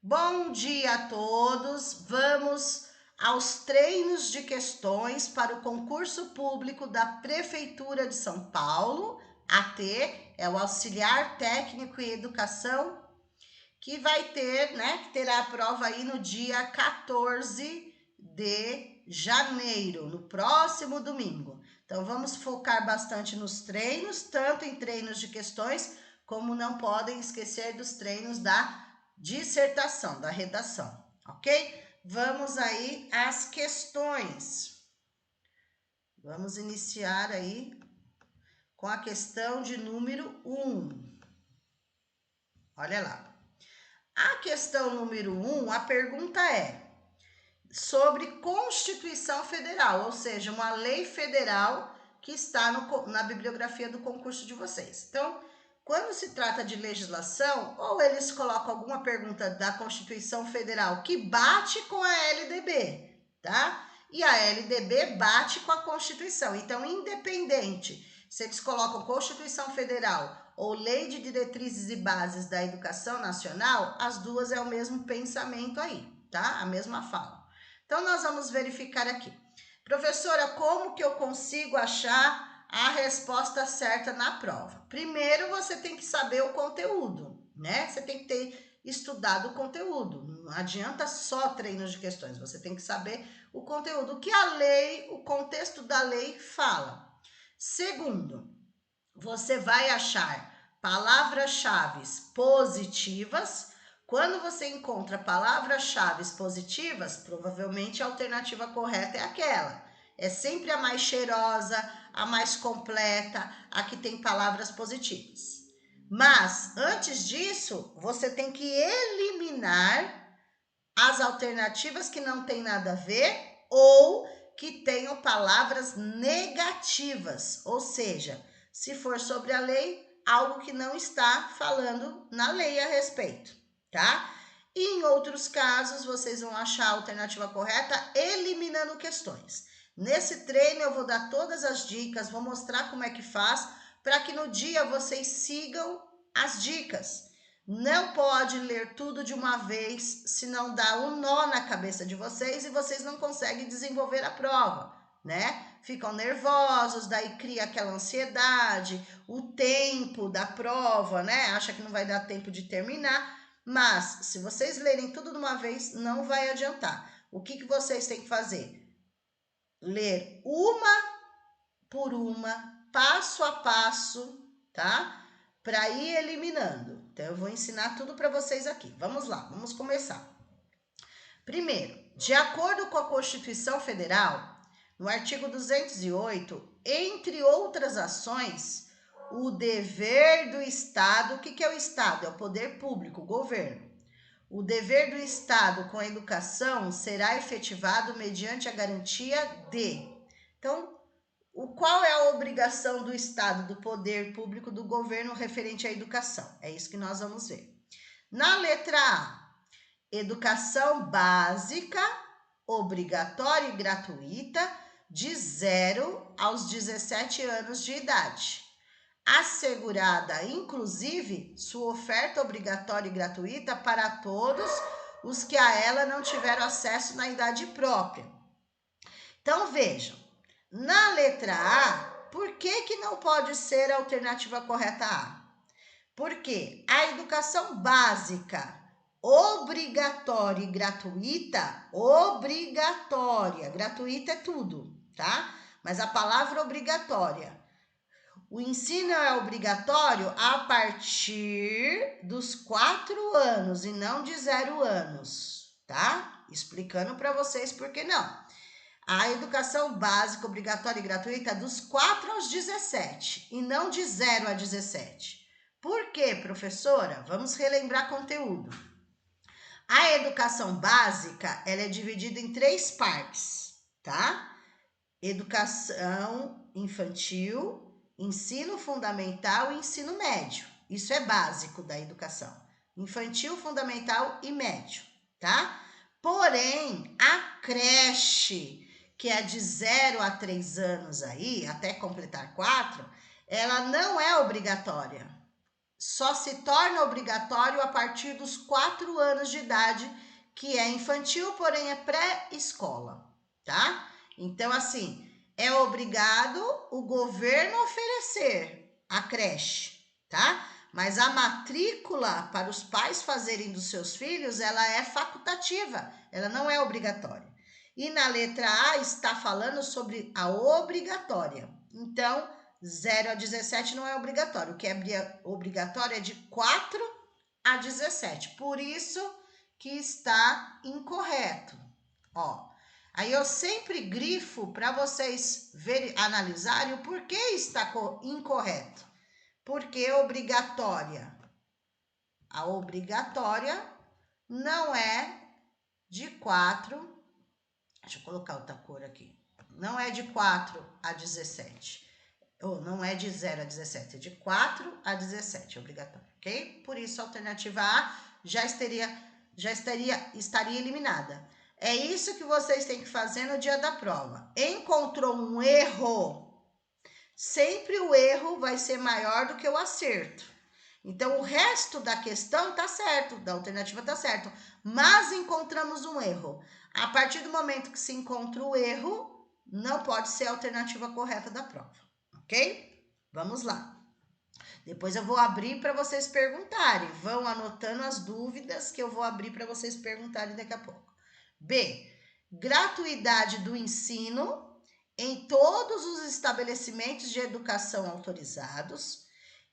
Bom dia a todos. Vamos aos treinos de questões para o concurso público da Prefeitura de São Paulo, AT, é o Auxiliar Técnico em Educação, que vai ter, que terá a prova aí no dia 14 de janeiro, no próximo domingo. Então, vamos focar bastante nos treinos, tanto em treinos de questões, como não podem esquecer dos treinos da dissertação, da redação, ok? Vamos aí às questões. Vamos iniciar aí com a questão de número 1. Olha lá. A questão número 1, a pergunta é sobre Constituição Federal, ou seja, uma lei federal que está na bibliografia do concurso de vocês. Então, quando se trata de legislação, ou eles colocam alguma pergunta da Constituição Federal que bate com a LDB, tá? E a LDB bate com a Constituição. Então, independente se eles colocam Constituição Federal ou Lei de Diretrizes e Bases da Educação Nacional, as duas é o mesmo pensamento aí, tá? A mesma fala. Então, nós vamos verificar aqui. Professora, como que eu consigo achar a resposta certa na prova? Primeiro, você tem que saber o conteúdo, né? Você tem que ter estudado o conteúdo. Não adianta só treinos de questões, você tem que saber o conteúdo, o que a lei, o contexto da lei fala. Segundo, você vai achar palavras-chave positivas. Quando você encontra palavras-chave positivas, provavelmente a alternativa correta é aquela. É sempre a mais cheirosa, a mais completa, a que tem palavras positivas. Mas, antes disso, você tem que eliminar as alternativas que não têm nada a ver ou que tenham palavras negativas, ou seja, se for sobre a lei, algo que não está falando na lei a respeito, tá? E em outros casos, vocês vão achar a alternativa correta eliminando questões. Nesse treino eu vou dar todas as dicas, vou mostrar como é que faz, para que no dia vocês sigam as dicas. Não pode ler tudo de uma vez, senão dá um nó na cabeça de vocês e vocês não conseguem desenvolver a prova, né? Ficam nervosos, daí cria aquela ansiedade, o tempo da prova, né? Acha que não vai dar tempo de terminar, mas se vocês lerem tudo de uma vez, não vai adiantar. O que vocês têm que fazer? Ler uma por uma, passo a passo, tá? Para ir eliminando. Então, eu vou ensinar tudo para vocês aqui. Vamos lá, vamos começar. Primeiro, de acordo com a Constituição Federal, no artigo 208, entre outras ações, o dever do Estado, o que é o Estado? É o poder público, o governo. O dever do Estado com a educação será efetivado mediante a garantia de. Então, qual é a obrigação do Estado, do poder público, do governo referente à educação? É isso que nós vamos ver. Na letra A, educação básica, obrigatória e gratuita, de 0 aos 17 anos de idade. Assegurada, inclusive, sua oferta obrigatória e gratuita para todos os que a ela não tiveram acesso na idade própria. Então, vejam, na letra A, por que não pode ser a alternativa correta A? Porque a educação básica, obrigatória e gratuita, obrigatória, gratuita é tudo, tá? Mas a palavra obrigatória. O ensino é obrigatório a partir dos 4 anos e não de 0 anos, tá? Explicando para vocês por que não. A educação básica, obrigatória e gratuita é dos 4 aos 17 e não de 0 a 17. Por quê, professora? Vamos relembrar conteúdo. A educação básica, ela é dividida em 3 partes, tá? Educação infantil, ensino fundamental e ensino médio. Isso é básico da educação. Infantil, fundamental e médio, tá? Porém, a creche, que é de 0 a 3 anos aí, até completar 4, ela não é obrigatória. só se torna obrigatório a partir dos 4 anos de idade, que é infantil, porém é pré-escola, tá? Então, assim, é obrigado o governo oferecer a creche, tá? Mas a matrícula para os pais fazerem dos seus filhos, ela é facultativa, ela não é obrigatória. E na letra A está falando sobre a obrigatória. Então, 0 a 17 não é obrigatório. O que é obrigatório é de 4 a 17. Por isso que está incorreto. Ó, aí eu sempre grifo para vocês analisarem o porquê está incorreto. Porque obrigatória. A obrigatória não é de 4. Deixa eu colocar outra cor aqui. Não é de 4 a 17. Ou não é de 0 a 17, é de 4 a 17, é obrigatório, ok? Por isso, a alternativa A estaria eliminada. É isso que vocês têm que fazer no dia da prova. Encontrou um erro, sempre o erro vai ser maior do que o acerto. Então, o resto da questão tá certo, da alternativa tá certo, mas encontramos um erro. A partir do momento que se encontra o erro, não pode ser a alternativa correta da prova, ok? Vamos lá. Depois eu vou abrir para vocês perguntarem. Vão anotando as dúvidas que eu vou abrir para vocês perguntarem daqui a pouco. B. Gratuidade do ensino em todos os estabelecimentos de educação autorizados.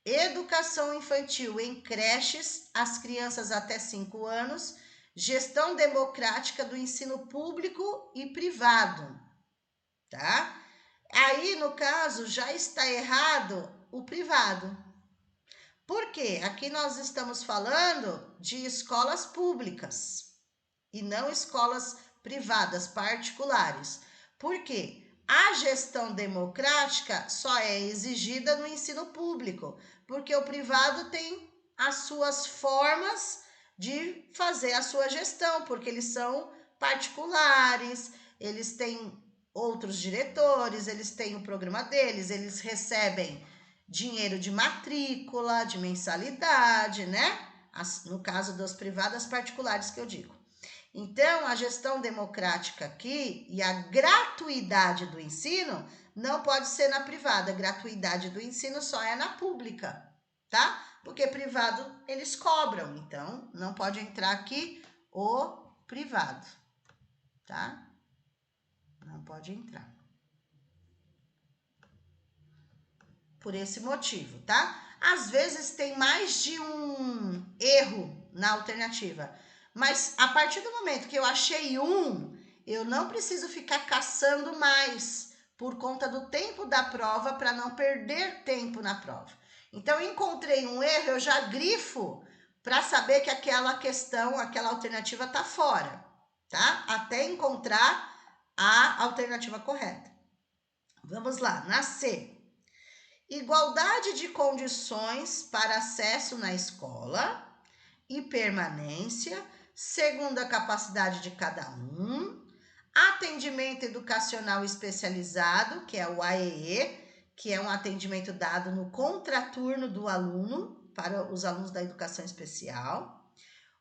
Educação infantil em creches, as crianças até 5 anos. Gestão democrática do ensino público e privado, tá? Aí, no caso, já está errado o privado. Por quê? Aqui nós estamos falando de escolas públicas e não escolas privadas, particulares. Por quê? A gestão democrática só é exigida no ensino público, porque o privado tem as suas formas de fazer a sua gestão, porque eles são particulares, eles têm outros diretores, eles têm o programa deles, eles recebem dinheiro de matrícula, de mensalidade, né? No caso das privadas particulares que eu digo. Então, a gestão democrática aqui e a gratuidade do ensino não pode ser na privada. A gratuidade do ensino só é na pública, tá? Porque privado eles cobram, então não pode entrar aqui o privado, tá? Não pode entrar. Por esse motivo, tá? Às vezes tem mais de um erro na alternativa, mas a partir do momento que eu achei um, eu não preciso ficar caçando mais por conta do tempo da prova para não perder tempo na prova. Então, encontrei um erro, eu já grifo para saber que aquela questão, aquela alternativa está fora, tá? Até encontrar a alternativa correta. Vamos lá, na C. Igualdade de condições para acesso na escola e permanência, segundo a capacidade de cada um. Atendimento educacional especializado, que é o AEE, que é um atendimento dado no contraturno do aluno, para os alunos da educação especial.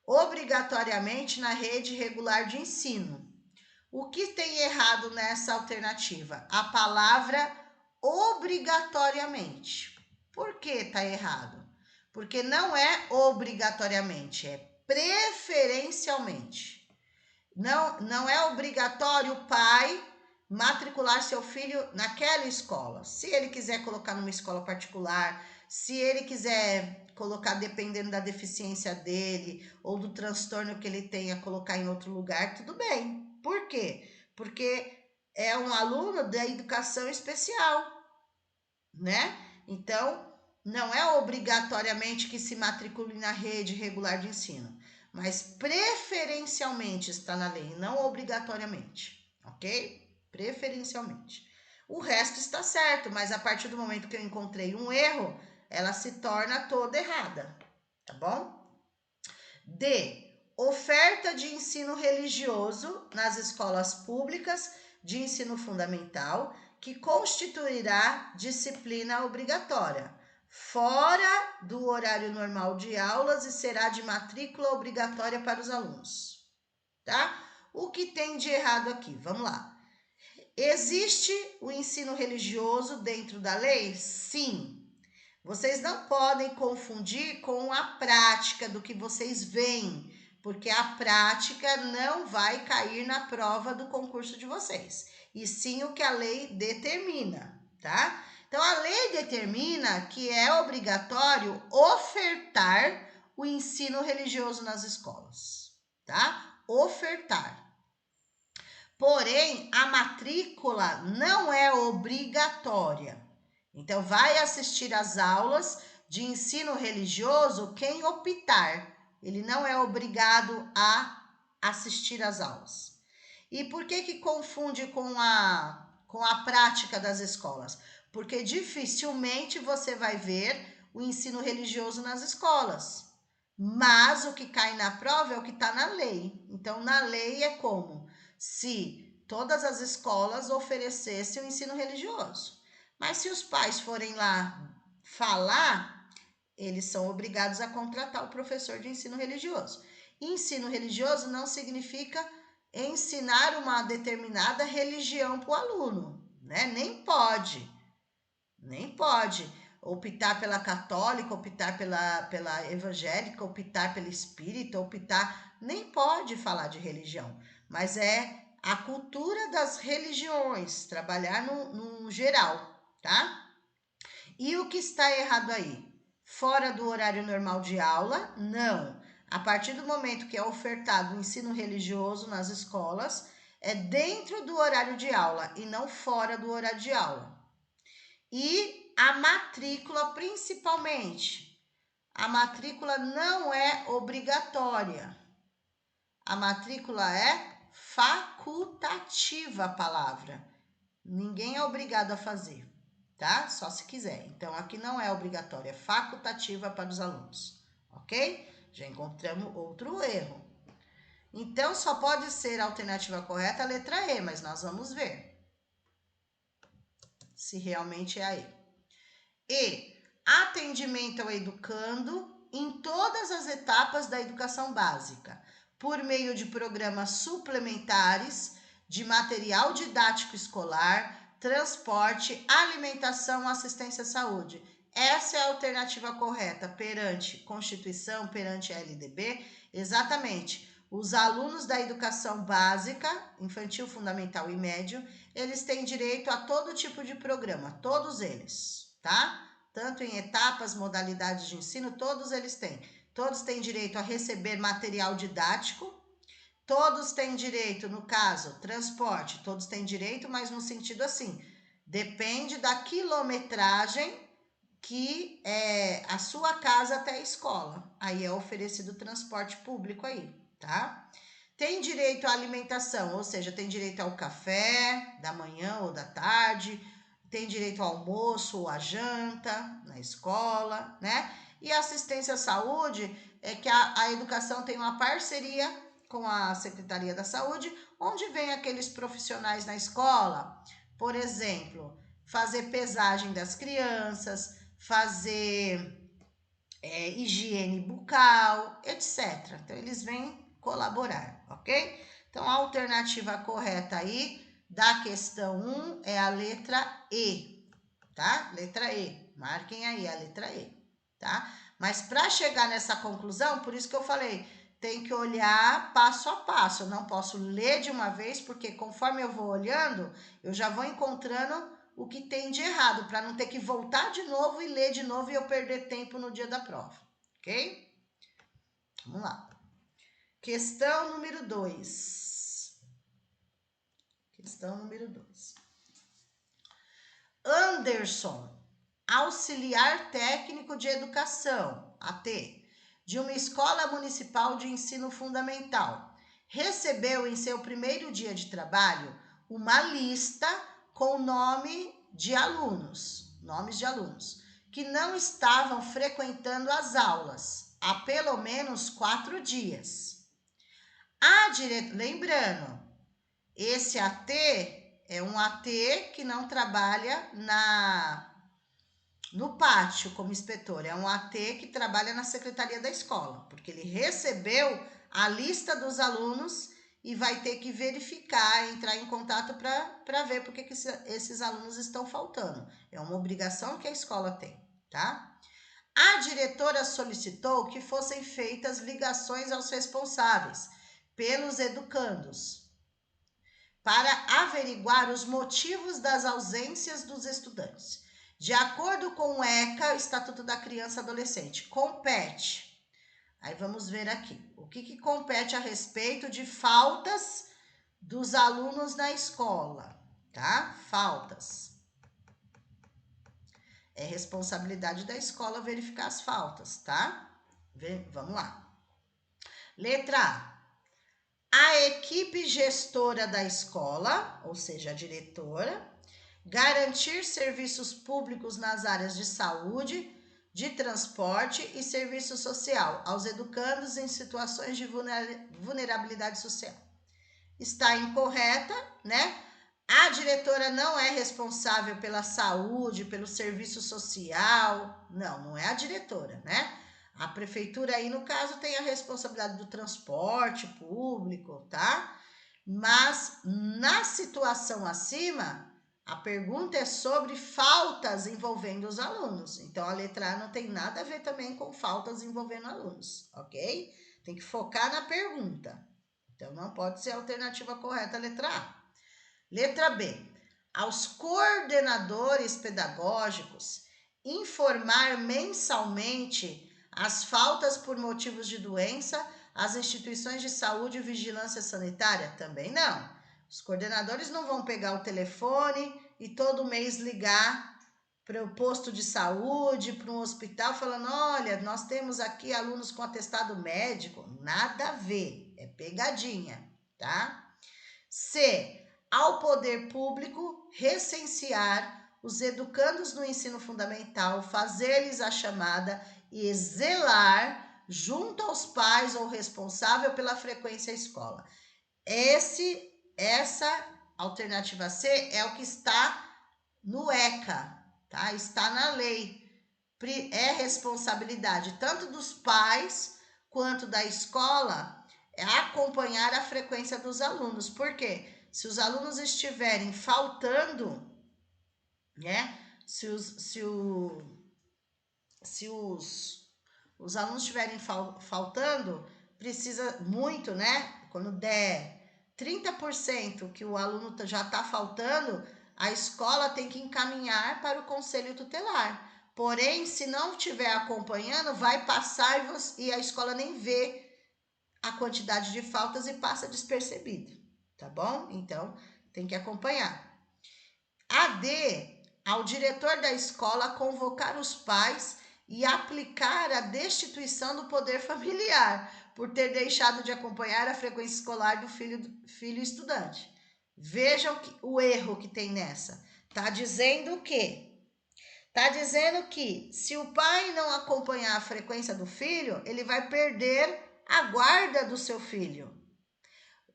Obrigatoriamente na rede regular de ensino. O que tem errado nessa alternativa? A palavra obrigatoriamente. Por que está errado? Porque não é obrigatoriamente, é preferencialmente. Não é obrigatório o pai matricular seu filho naquela escola. Se ele quiser colocar numa escola particular, se ele quiser colocar, dependendo da deficiência dele ou do transtorno que ele tenha, colocar em outro lugar, tudo bem. Por quê? Porque é um aluno da educação especial, né? Então, não é obrigatoriamente que se matricule na rede regular de ensino, mas preferencialmente está na lei, não obrigatoriamente, ok? Preferencialmente. O resto está certo, mas a partir do momento que eu encontrei um erro, ela se torna toda errada, tá bom? D. Oferta de ensino religioso nas escolas públicas de ensino fundamental, que constituirá disciplina obrigatória. fora do horário normal de aulas e será de matrícula obrigatória para os alunos, tá? O que tem de errado aqui? Vamos lá. Existe o ensino religioso dentro da lei? Sim. Vocês não podem confundir com a prática do que vocês veem, porque a prática não vai cair na prova do concurso de vocês, e sim o que a lei determina, tá? Então, a lei determina que é obrigatório ofertar o ensino religioso nas escolas, tá? Ofertar. Porém, a matrícula não é obrigatória. Então, vai assistir às aulas de ensino religioso quem optar. Ele não é obrigado a assistir às aulas. E por que confunde com a prática das escolas? Porque dificilmente você vai ver o ensino religioso nas escolas. Mas o que cai na prova é o que está na lei. Então, na lei é como se todas as escolas oferecessem o ensino religioso. Mas se os pais forem lá falar, eles são obrigados a contratar o professor de ensino religioso. Ensino religioso não significa ensinar uma determinada religião para o aluno, né? Nem pode optar pela católica, optar pela evangélica, optar pela espírita, nem pode falar de religião, mas é a cultura das religiões, trabalhar no geral, tá? E o que está errado aí? Fora do horário normal de aula? Não. A partir do momento que é ofertado o ensino religioso nas escolas, é dentro do horário de aula e não fora do horário de aula. E a matrícula, principalmente. A matrícula não é obrigatória. A matrícula é facultativa, a palavra. Ninguém é obrigado a fazer, tá? Só se quiser. Então, aqui não é obrigatória, é facultativa para os alunos, ok? Já encontramos outro erro. Então, só pode ser a alternativa correta a letra E, mas nós vamos ver se realmente é a E. E atendimento ao educando em todas as etapas da educação básica, por meio de programas suplementares de material didático escolar, transporte, alimentação, assistência à saúde. Essa é a alternativa correta perante Constituição, perante a LDB. Exatamente. Os alunos da educação básica, infantil, fundamental e médio, eles têm direito a todo tipo de programa, todos eles, tá? Tanto em etapas, modalidades de ensino, todos eles têm. Todos têm direito a receber material didático, todos têm direito, no caso, transporte, todos têm direito, mas no sentido assim, depende da quilometragem que é a sua casa até a escola. Aí é oferecido transporte público aí, tá? Tem direito à alimentação, ou seja, tem direito ao café da manhã ou da tarde, tem direito ao almoço ou à janta na escola, né? E a assistência à saúde é que a educação tem uma parceria com a Secretaria da Saúde, onde vem aqueles profissionais na escola, por exemplo, fazer pesagem das crianças, fazer higiene bucal, etc. Então, eles vêm colaborar, ok? Então, a alternativa correta aí da questão 1 é a letra E, tá? Letra E. Marquem aí a letra E, tá? Mas para chegar nessa conclusão, por isso que eu falei, tem que olhar passo a passo. Eu não posso ler de uma vez, porque conforme eu vou olhando, eu já vou encontrando o que tem de errado, para não ter que voltar de novo e ler de novo e eu perder tempo no dia da prova, ok? Vamos lá. Questão número 2. Questão número 2. Anderson, auxiliar técnico de educação, AT, de uma escola municipal de ensino fundamental, recebeu em seu primeiro dia de trabalho uma lista com nomes de alunos, que não estavam frequentando as aulas há pelo menos 4 dias. Lembrando, esse AT é um AT que não trabalha no pátio como inspetor. É um AT que trabalha na secretaria da escola, porque ele recebeu a lista dos alunos e vai ter que verificar, entrar em contato para ver por que esses alunos estão faltando. É uma obrigação que a escola tem, tá? A diretora solicitou que fossem feitas ligações aos responsáveis pelos educandos para averiguar os motivos das ausências dos estudantes. De acordo com o ECA, o Estatuto da Criança e Adolescente, compete. Aí vamos ver aqui. O que compete a respeito de faltas dos alunos na escola, tá? Faltas. É responsabilidade da escola verificar as faltas, tá? Vamos lá. Letra A. A equipe gestora da escola, ou seja, a diretora, garantir serviços públicos nas áreas de saúde, de transporte e serviço social aos educandos em situações de vulnerabilidade social. Está incorreta, né? A diretora não é responsável pela saúde, pelo serviço social. Não é a diretora, né? A prefeitura aí, no caso, tem a responsabilidade do transporte público, tá? Mas na situação acima, a pergunta é sobre faltas envolvendo os alunos. Então, a letra A não tem nada a ver também com faltas envolvendo alunos, ok? Tem que focar na pergunta. Então, não pode ser a alternativa correta a letra A. Letra B. Aos coordenadores pedagógicos informar mensalmente as faltas por motivos de doença às instituições de saúde e vigilância sanitária? Também não. Os coordenadores não vão pegar o telefone e todo mês ligar para o posto de saúde, para um hospital, falando, olha, nós temos aqui alunos com atestado médico. Nada a ver, é pegadinha, tá? C. Ao poder público recensear os educandos no ensino fundamental, fazer-lhes a chamada e zelar junto aos pais ou responsável pela frequência à escola. Essa alternativa C é o que está no ECA, tá? Está na lei. É responsabilidade tanto dos pais quanto da escola acompanhar a frequência dos alunos. Por quê? Se os alunos estiverem faltando, né? Se os alunos estiverem faltando, precisa muito, né? Quando der 30% que o aluno já está faltando, a escola tem que encaminhar para o conselho tutelar. Porém, se não estiver acompanhando, vai passar e a escola nem vê a quantidade de faltas e passa despercebido, tá bom? Então, tem que acompanhar. A D, ao diretor da escola convocar os pais e aplicar a destituição do poder familiar por ter deixado de acompanhar a frequência escolar do filho estudante. Vejam o erro que tem nessa. Tá dizendo o quê? Tá dizendo que se o pai não acompanhar a frequência do filho, ele vai perder a guarda do seu filho.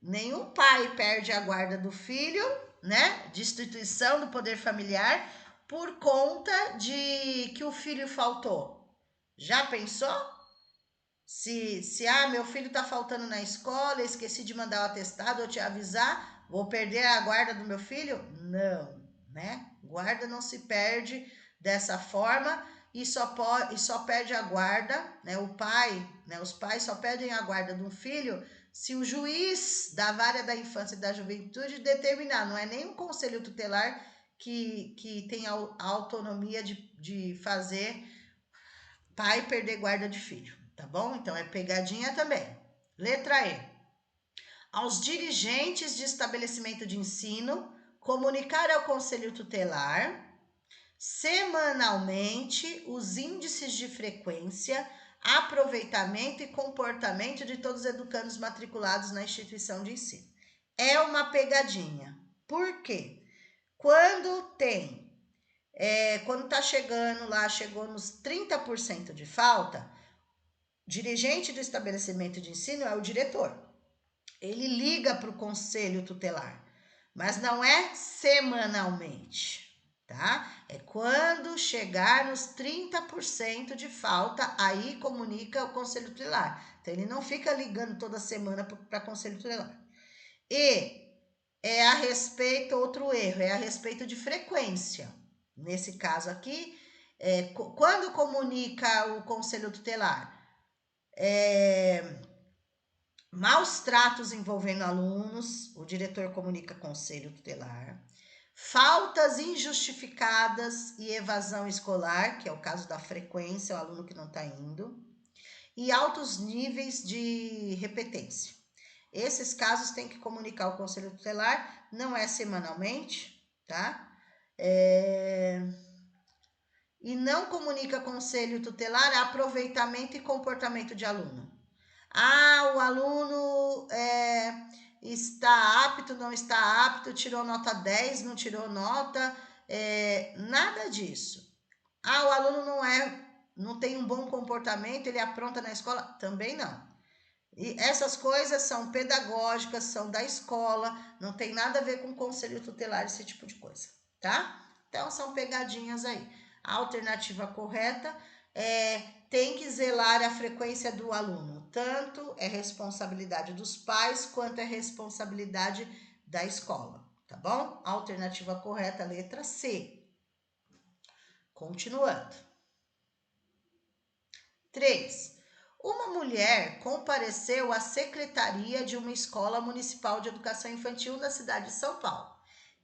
Nenhum pai perde a guarda do filho, né? Destituição do poder familiar por conta de que o filho faltou. Já pensou? Se meu filho tá faltando na escola, esqueci de mandar o atestado ou te avisar, vou perder a guarda do meu filho? Não, né? Guarda não se perde dessa forma e só perde a guarda, né? O pai, né? Os pais só perdem a guarda de um filho se o juiz da vara da infância e da juventude determinar. Não é nem um conselho tutelar que tem a autonomia de fazer pai perder guarda de filho, tá bom? Então é pegadinha também. Letra E. Aos dirigentes de estabelecimento de ensino comunicar ao conselho tutelar semanalmente os índices de frequência, aproveitamento e comportamento de todos os educandos matriculados na instituição de ensino. É uma pegadinha. Por quê? Quando tá chegando lá, chegou nos 30% de falta, dirigente do estabelecimento de ensino é o diretor. Ele liga para o conselho tutelar, mas não é semanalmente, tá? É quando chegar nos 30% de falta, aí comunica o Conselho Tutelar. Então, ele não fica ligando toda semana para o Conselho Tutelar. E é a respeito, outro erro, é a respeito de frequência. Nesse caso aqui, quando comunica o Conselho Tutelar? Maus tratos envolvendo alunos, o diretor comunica Conselho Tutelar. Faltas injustificadas e evasão escolar, que é o caso da frequência, o aluno que não está indo. E altos níveis de repetência. Esses casos tem que comunicar ao Conselho Tutelar, não é semanalmente, tá? E não comunica Conselho Tutelar aproveitamento e comportamento de aluno. O aluno está apto, não está apto, tirou nota 10, não tirou nota, nada disso. O aluno não tem um bom comportamento, ele apronta na escola, também não. E essas coisas são pedagógicas, são da escola, não tem nada a ver com conselho tutelar, esse tipo de coisa, tá? Então, são pegadinhas aí. A alternativa correta tem que zelar a frequência do aluno. Tanto é responsabilidade dos pais, quanto é responsabilidade da escola, tá bom? Alternativa correta, letra C. Continuando. 3. Uma mulher compareceu à secretaria de uma escola municipal de educação infantil da cidade de São Paulo.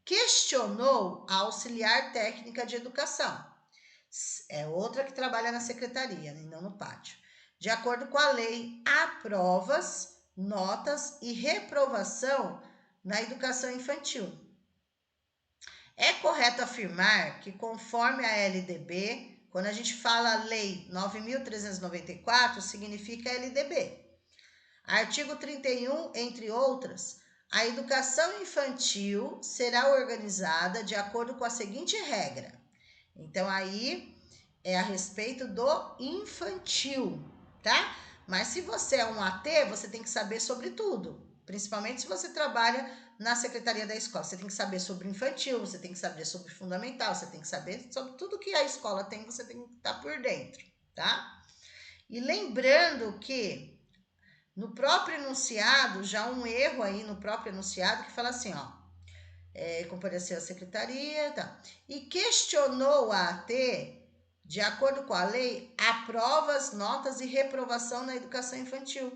Questionou a auxiliar técnica de educação. É outra que trabalha na secretaria, e não no pátio. De acordo com a lei, há provas, notas e reprovação na educação infantil. É correto afirmar que, conforme a LDB, quando a gente fala Lei 9.394, significa LDB. Artigo 31, entre outras, a educação infantil será organizada de acordo com a seguinte regra. Então, aí é a respeito do infantil, tá? Mas se você é um AT, você tem que saber sobre tudo. Principalmente se você trabalha na secretaria da escola. Você tem que saber sobre infantil, você tem que saber sobre fundamental, você tem que saber sobre tudo que a escola tem, você tem que estar por dentro, tá? E lembrando que no próprio enunciado, já um erro aí no próprio enunciado que fala assim, ó, compareceu à secretaria, tá? E questionou a AT, de acordo com a lei, há provas, notas e reprovação na educação infantil.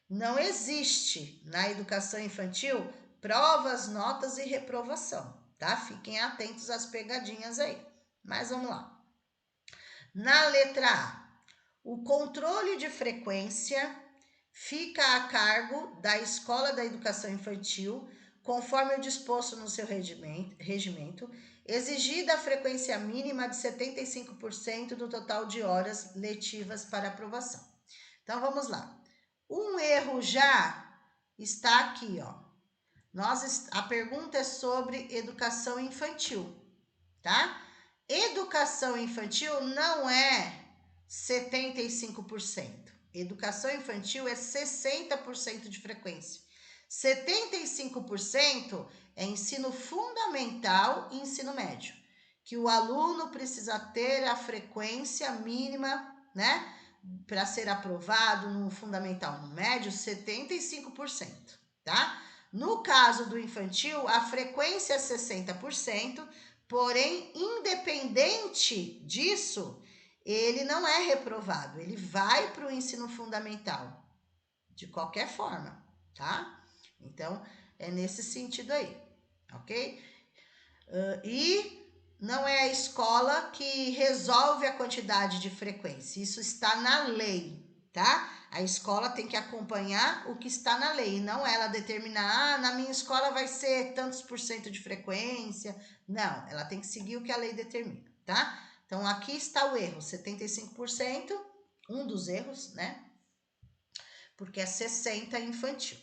Não existe na educação infantil provas, notas e reprovação, tá? Fiquem atentos às pegadinhas aí. Mas vamos lá. Na letra A, o controle de frequência fica a cargo da Escola da Educação Infantil, conforme o disposto no seu regimento, exigida a frequência mínima de 75% do total de horas letivas para aprovação. Então, vamos lá. Um erro já está aqui, ó. A pergunta é sobre educação infantil, tá? Educação infantil não é 75%. Educação infantil é 60% de frequência. 75% é ensino fundamental e ensino médio, que o aluno precisa ter a frequência mínima, né? Para ser aprovado no fundamental, no médio, 75%, tá? No caso do infantil, a frequência é 60%, porém, independente disso, ele não é reprovado, ele vai para o ensino fundamental, de qualquer forma, tá? Então, é nesse sentido aí, ok? E não é a escola que resolve a quantidade de frequência, isso está na lei, tá? A escola tem que acompanhar o que está na lei, não ela determinar, na minha escola vai ser tantos por cento de frequência, não, ela tem que seguir o que a lei determina, tá? Então, aqui está o erro, 75%, um dos erros, né? Porque é 60% infantil.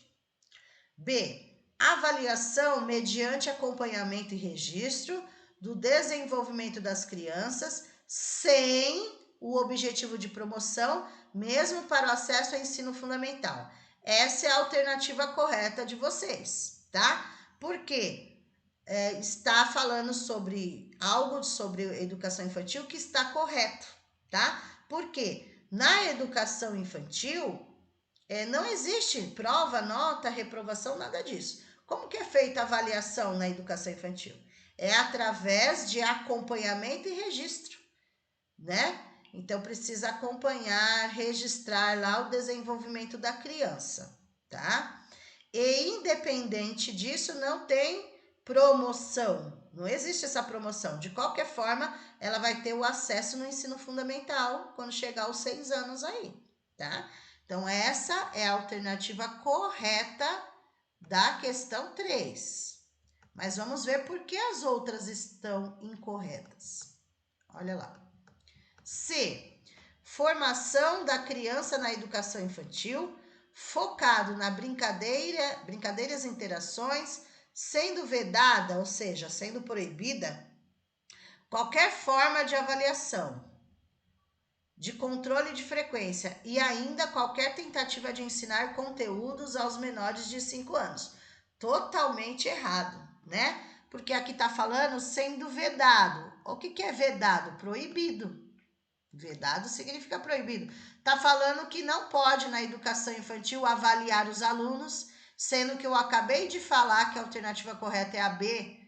B, avaliação mediante acompanhamento e registro do desenvolvimento das crianças sem o objetivo de promoção, mesmo para o acesso ao ensino fundamental. Essa é a alternativa correta de vocês, tá? Por quê? está falando sobre algo sobre educação infantil que está correto, tá? Porque na educação infantil não existe prova, nota, reprovação, nada disso. Como que é feita a avaliação na educação infantil? É através de acompanhamento e registro, né? Então precisa acompanhar, registrar lá o desenvolvimento da criança, tá? E independente disso, não tem promoção. Não existe essa promoção. De qualquer forma, ela vai ter o acesso no ensino fundamental quando chegar aos 6 anos aí, tá? Então, essa é a alternativa correta da questão 3. Mas vamos ver por que as outras estão incorretas. Olha lá. C. Formação da criança na educação infantil, focado na brincadeiras e interações, sendo vedada, ou seja, sendo proibida, qualquer forma de avaliação, de controle de frequência e ainda qualquer tentativa de ensinar conteúdos aos menores de 5 anos. Totalmente errado, né? Porque aqui está falando sendo vedado. O que é vedado? Proibido. Vedado significa proibido. Está falando que não pode na educação infantil avaliar os alunos, sendo que eu acabei de falar que a alternativa correta é a B.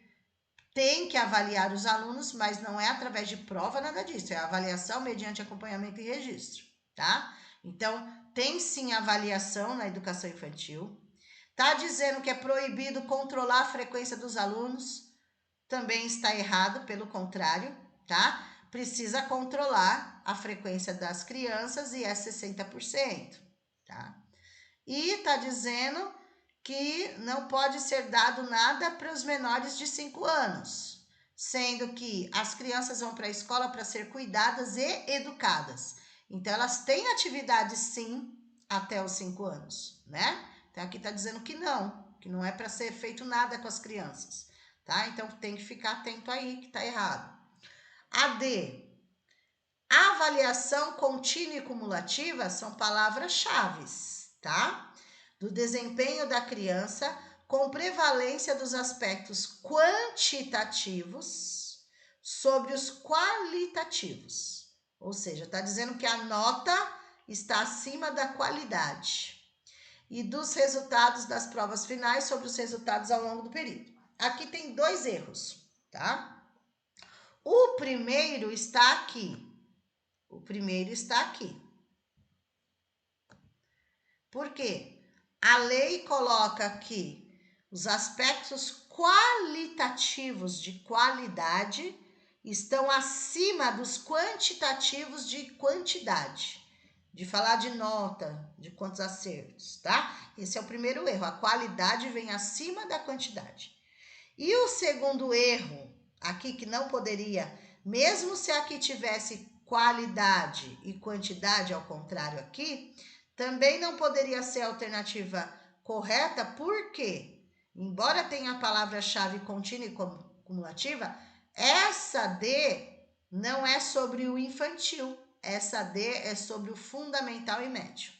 Tem que avaliar os alunos, mas não é através de prova, nada disso. É avaliação mediante acompanhamento e registro, tá? Então, tem sim avaliação na educação infantil. Tá dizendo que é proibido controlar a frequência dos alunos. Também está errado, pelo contrário, tá? Precisa controlar a frequência das crianças e é 60%, tá? E está dizendo que não pode ser dado nada para os menores de 5 anos, sendo que as crianças vão para a escola para ser cuidadas e educadas. Então, elas têm atividade sim até os 5 anos, né? Então, aqui está dizendo que não é para ser feito nada com as crianças, tá? Então, tem que ficar atento aí que está errado. A D. Avaliação contínua e cumulativa são palavras-chave, tá? Do desempenho da criança com prevalência dos aspectos quantitativos sobre os qualitativos. Ou seja, está dizendo que a nota está acima da qualidade. E dos resultados das provas finais sobre os resultados ao longo do período. Aqui tem 2 erros, tá? O primeiro está aqui. Por quê? A lei coloca aqui os aspectos qualitativos de qualidade estão acima dos quantitativos de quantidade. De falar de nota, de quantos acertos, tá? Esse é o primeiro erro. A qualidade vem acima da quantidade. E o segundo erro, aqui que não poderia, mesmo se aqui tivesse qualidade e quantidade ao contrário aqui, também não poderia ser a alternativa correta, porque, embora tenha a palavra-chave contínua e cumulativa, essa D não é sobre o infantil, essa D é sobre o fundamental e médio,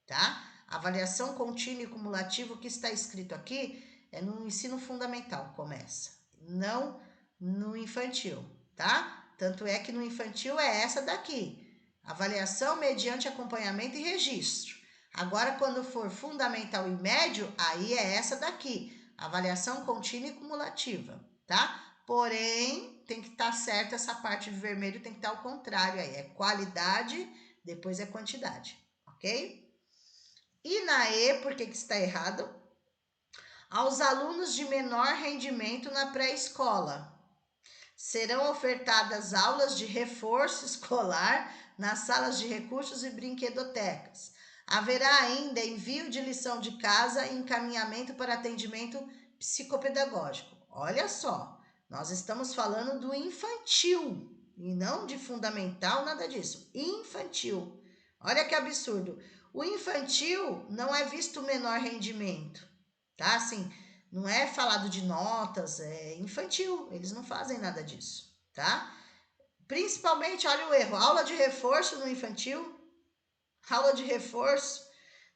tá? Avaliação contínua e cumulativa, o que está escrito aqui, é no ensino fundamental, começa, não no infantil, tá? Tanto é que no infantil é essa daqui, avaliação mediante acompanhamento e registro. Agora, quando for fundamental e médio, aí é essa daqui, avaliação contínua e cumulativa, tá? Porém, tem que estar certa essa parte de vermelho, tem que estar ao contrário aí, é qualidade, depois é quantidade, ok? E na E, por que está errado? Aos alunos de menor rendimento na pré-escola. Serão ofertadas aulas de reforço escolar nas salas de recursos e brinquedotecas. Haverá ainda envio de lição de casa e encaminhamento para atendimento psicopedagógico. Olha só, nós estamos falando do infantil e não de fundamental, nada disso. Infantil. Olha que absurdo. O infantil não é visto menor rendimento, tá? Assim, não é falado de notas, é infantil, eles não fazem nada disso, tá? Principalmente, olha o erro, aula de reforço no infantil, aula de reforço,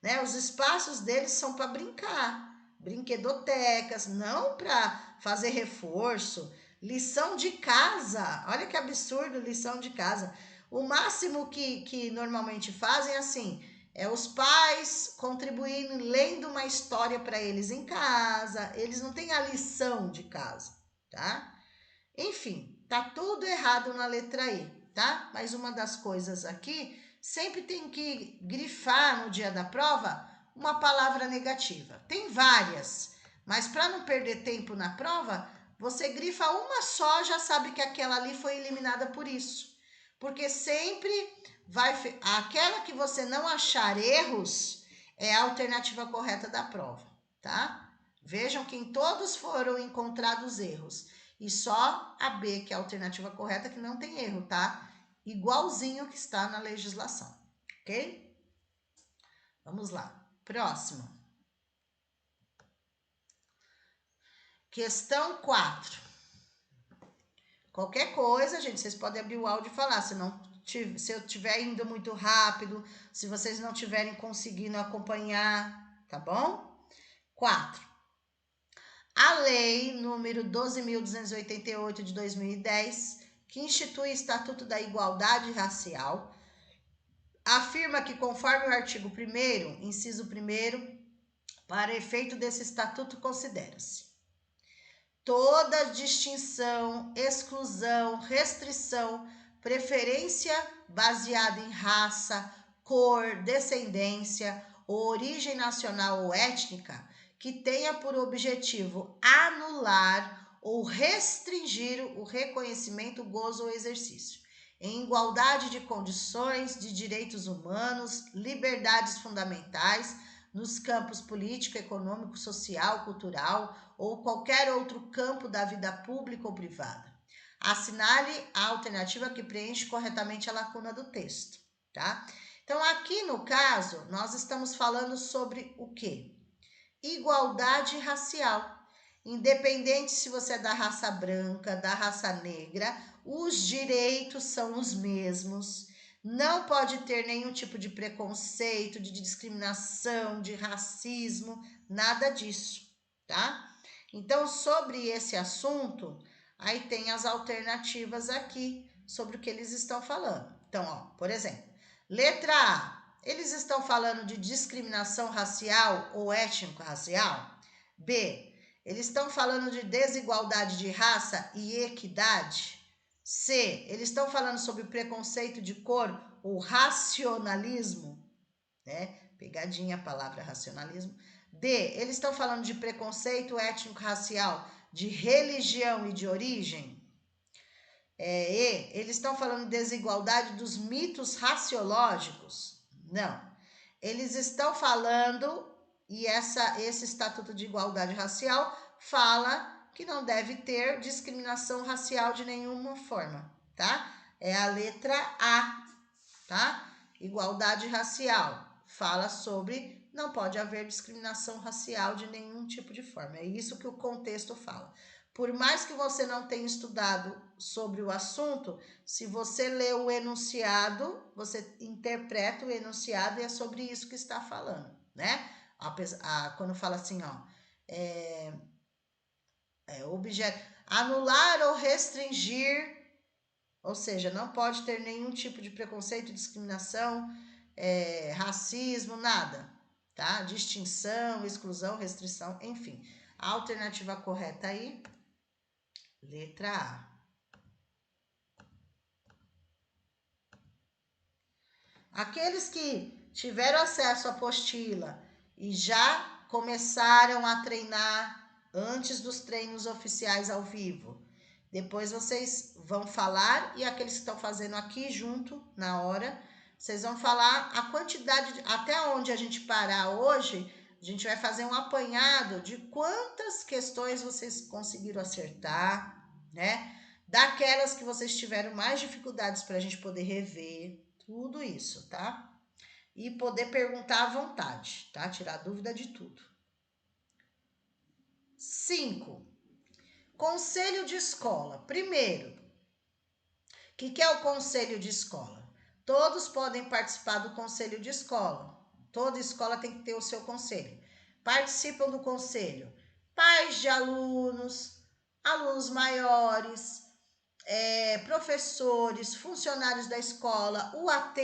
né? Os espaços deles são para brincar, brinquedotecas, não para fazer reforço, lição de casa. Olha que absurdo, lição de casa. O máximo que normalmente fazem assim, é os pais contribuindo, lendo uma história para eles em casa. Eles não têm a lição de casa, tá? Enfim, tá tudo errado na letra E, tá? Mas uma das coisas aqui, sempre tem que grifar no dia da prova uma palavra negativa. Tem várias, mas para não perder tempo na prova, você grifa uma só, já sabe que aquela ali foi eliminada por isso. Porque sempre vai... Aquela que você não achar erros é a alternativa correta da prova, tá? Vejam que em todos foram encontrados erros. E só a B, que é a alternativa correta, que não tem erro, tá? Igualzinho que está na legislação, ok? Vamos lá. Próximo. Questão 4. Qualquer coisa, gente, vocês podem abrir o áudio e falar. Se eu estiver indo muito rápido, se vocês não estiverem conseguindo acompanhar, tá bom? 4. A lei número 12.288 de 2010, que institui o Estatuto da Igualdade Racial, afirma que, conforme o artigo 1º, inciso 1º, para efeito desse estatuto considera-se toda distinção, exclusão, restrição, preferência baseada em raça, cor, descendência, ou origem nacional ou étnica, que tenha por objetivo anular ou restringir o reconhecimento, gozo ou exercício, em igualdade de condições de direitos humanos, liberdades fundamentais, nos campos político, econômico, social, cultural ou qualquer outro campo da vida pública ou privada. Assinale a alternativa que preenche corretamente a lacuna do texto, tá? Então, aqui no caso, nós estamos falando sobre o quê? Igualdade racial. Independente se você é da raça branca, da raça negra, os direitos são os mesmos. Não pode ter nenhum tipo de preconceito, de discriminação, de racismo, nada disso, tá? Então, sobre esse assunto, aí tem as alternativas aqui sobre o que eles estão falando. Então, ó, por exemplo, letra A, eles estão falando de discriminação racial ou étnico-racial? B, eles estão falando de desigualdade de raça e equidade? C, eles estão falando sobre preconceito de cor ou racionalismo, né? Pegadinha a palavra racionalismo. D, eles estão falando de preconceito étnico-racial, de religião e de origem. E, eles estão falando de desigualdade dos mitos raciológicos? Não. Eles estão falando, e esse Estatuto de Igualdade Racial fala que não deve ter discriminação racial de nenhuma forma, tá? É a letra A, tá? Igualdade racial fala sobre não pode haver discriminação racial de nenhum tipo de forma. É isso que o contexto fala. Por mais que você não tenha estudado sobre o assunto, se você lê o enunciado, você interpreta o enunciado e é sobre isso que está falando, né? Quando fala assim, ó, objeto, anular ou restringir, ou seja, não pode ter nenhum tipo de preconceito, discriminação, racismo, nada, tá? Distinção, exclusão, restrição, enfim. A alternativa correta aí, letra A. Aqueles que tiveram acesso à apostila e já começaram a treinar antes dos treinos oficiais ao vivo, depois vocês vão falar, e aqueles que estão fazendo aqui junto, na hora, vocês vão falar a quantidade, até onde a gente parar hoje, a gente vai fazer um apanhado de quantas questões vocês conseguiram acertar, né? Daquelas que vocês tiveram mais dificuldades para a gente poder rever, tudo isso, tá? E poder perguntar à vontade, tá? Tirar dúvida de tudo. 5. Conselho de escola. Primeiro, o que é o conselho de escola? Todos podem participar do conselho de escola. Toda escola tem que ter o seu conselho. participam do conselho? Pais de alunos, alunos maiores, professores, funcionários da escola, o AT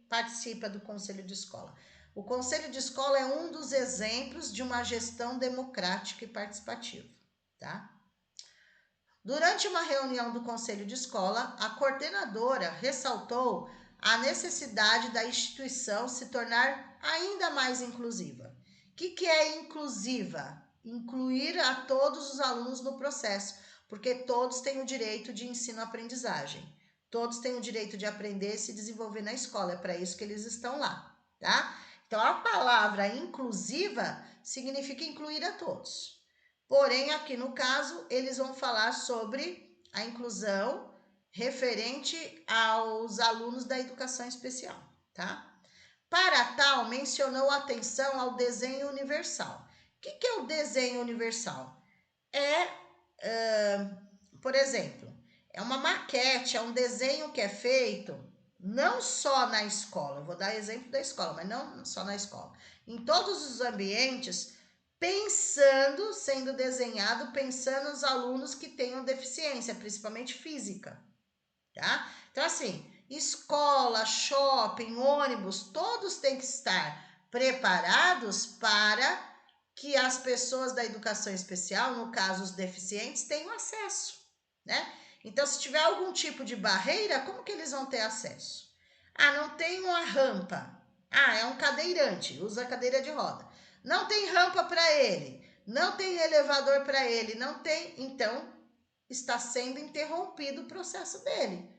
participa do conselho de escola. O conselho de escola é um dos exemplos de uma gestão democrática e participativa, tá? Durante uma reunião do conselho de escola, a coordenadora ressaltou a necessidade da instituição se tornar ainda mais inclusiva. O que é inclusiva? Incluir a todos os alunos no processo, porque todos têm o direito de ensino-aprendizagem. Todos têm o direito de aprender e se desenvolver na escola, é para isso que eles estão lá, tá? Então, a palavra inclusiva significa incluir a todos. Porém, aqui no caso, eles vão falar sobre a inclusão referente aos alunos da educação especial, tá? Para tal, mencionou atenção ao desenho universal. O que é o desenho universal? Por exemplo, é uma maquete, é um desenho que é feito não só na escola, eu vou dar exemplo da escola, mas não só na escola, em todos os ambientes, sendo desenhado, pensando nos alunos que tenham deficiência, principalmente física, tá? Então, assim, escola, shopping, ônibus, todos têm que estar preparados para que as pessoas da educação especial, no caso os deficientes, tenham acesso, né? Então, se tiver algum tipo de barreira, como que eles vão ter acesso? Ah, não tem uma rampa. Ah, é um cadeirante, usa cadeira de roda. Não tem rampa para ele, não tem elevador para ele, não tem. Então, está sendo interrompido o processo dele,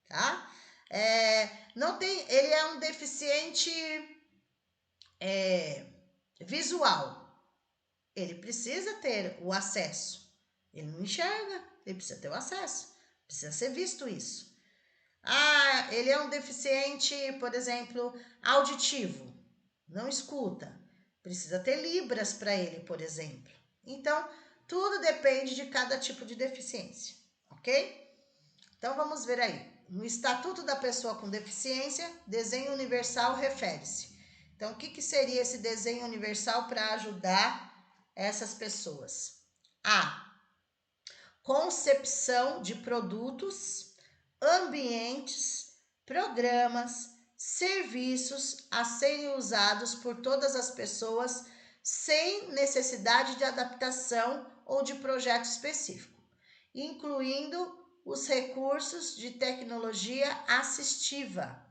tá? Não tem, ele é um deficiente visual. Ele precisa ter o acesso. Ele não enxerga, ele precisa ter o acesso. Precisa ser visto isso. Ah, ele é um deficiente, por exemplo, auditivo. Não escuta. Precisa ter libras para ele, por exemplo. Então, tudo depende de cada tipo de deficiência, ok? Então, vamos ver aí. No Estatuto da Pessoa com Deficiência, desenho universal refere-se. Então, o que seria esse desenho universal para ajudar essas pessoas? A. Concepção de produtos, ambientes, programas, serviços a serem usados por todas as pessoas sem necessidade de adaptação ou de projeto específico, incluindo os recursos de tecnologia assistiva,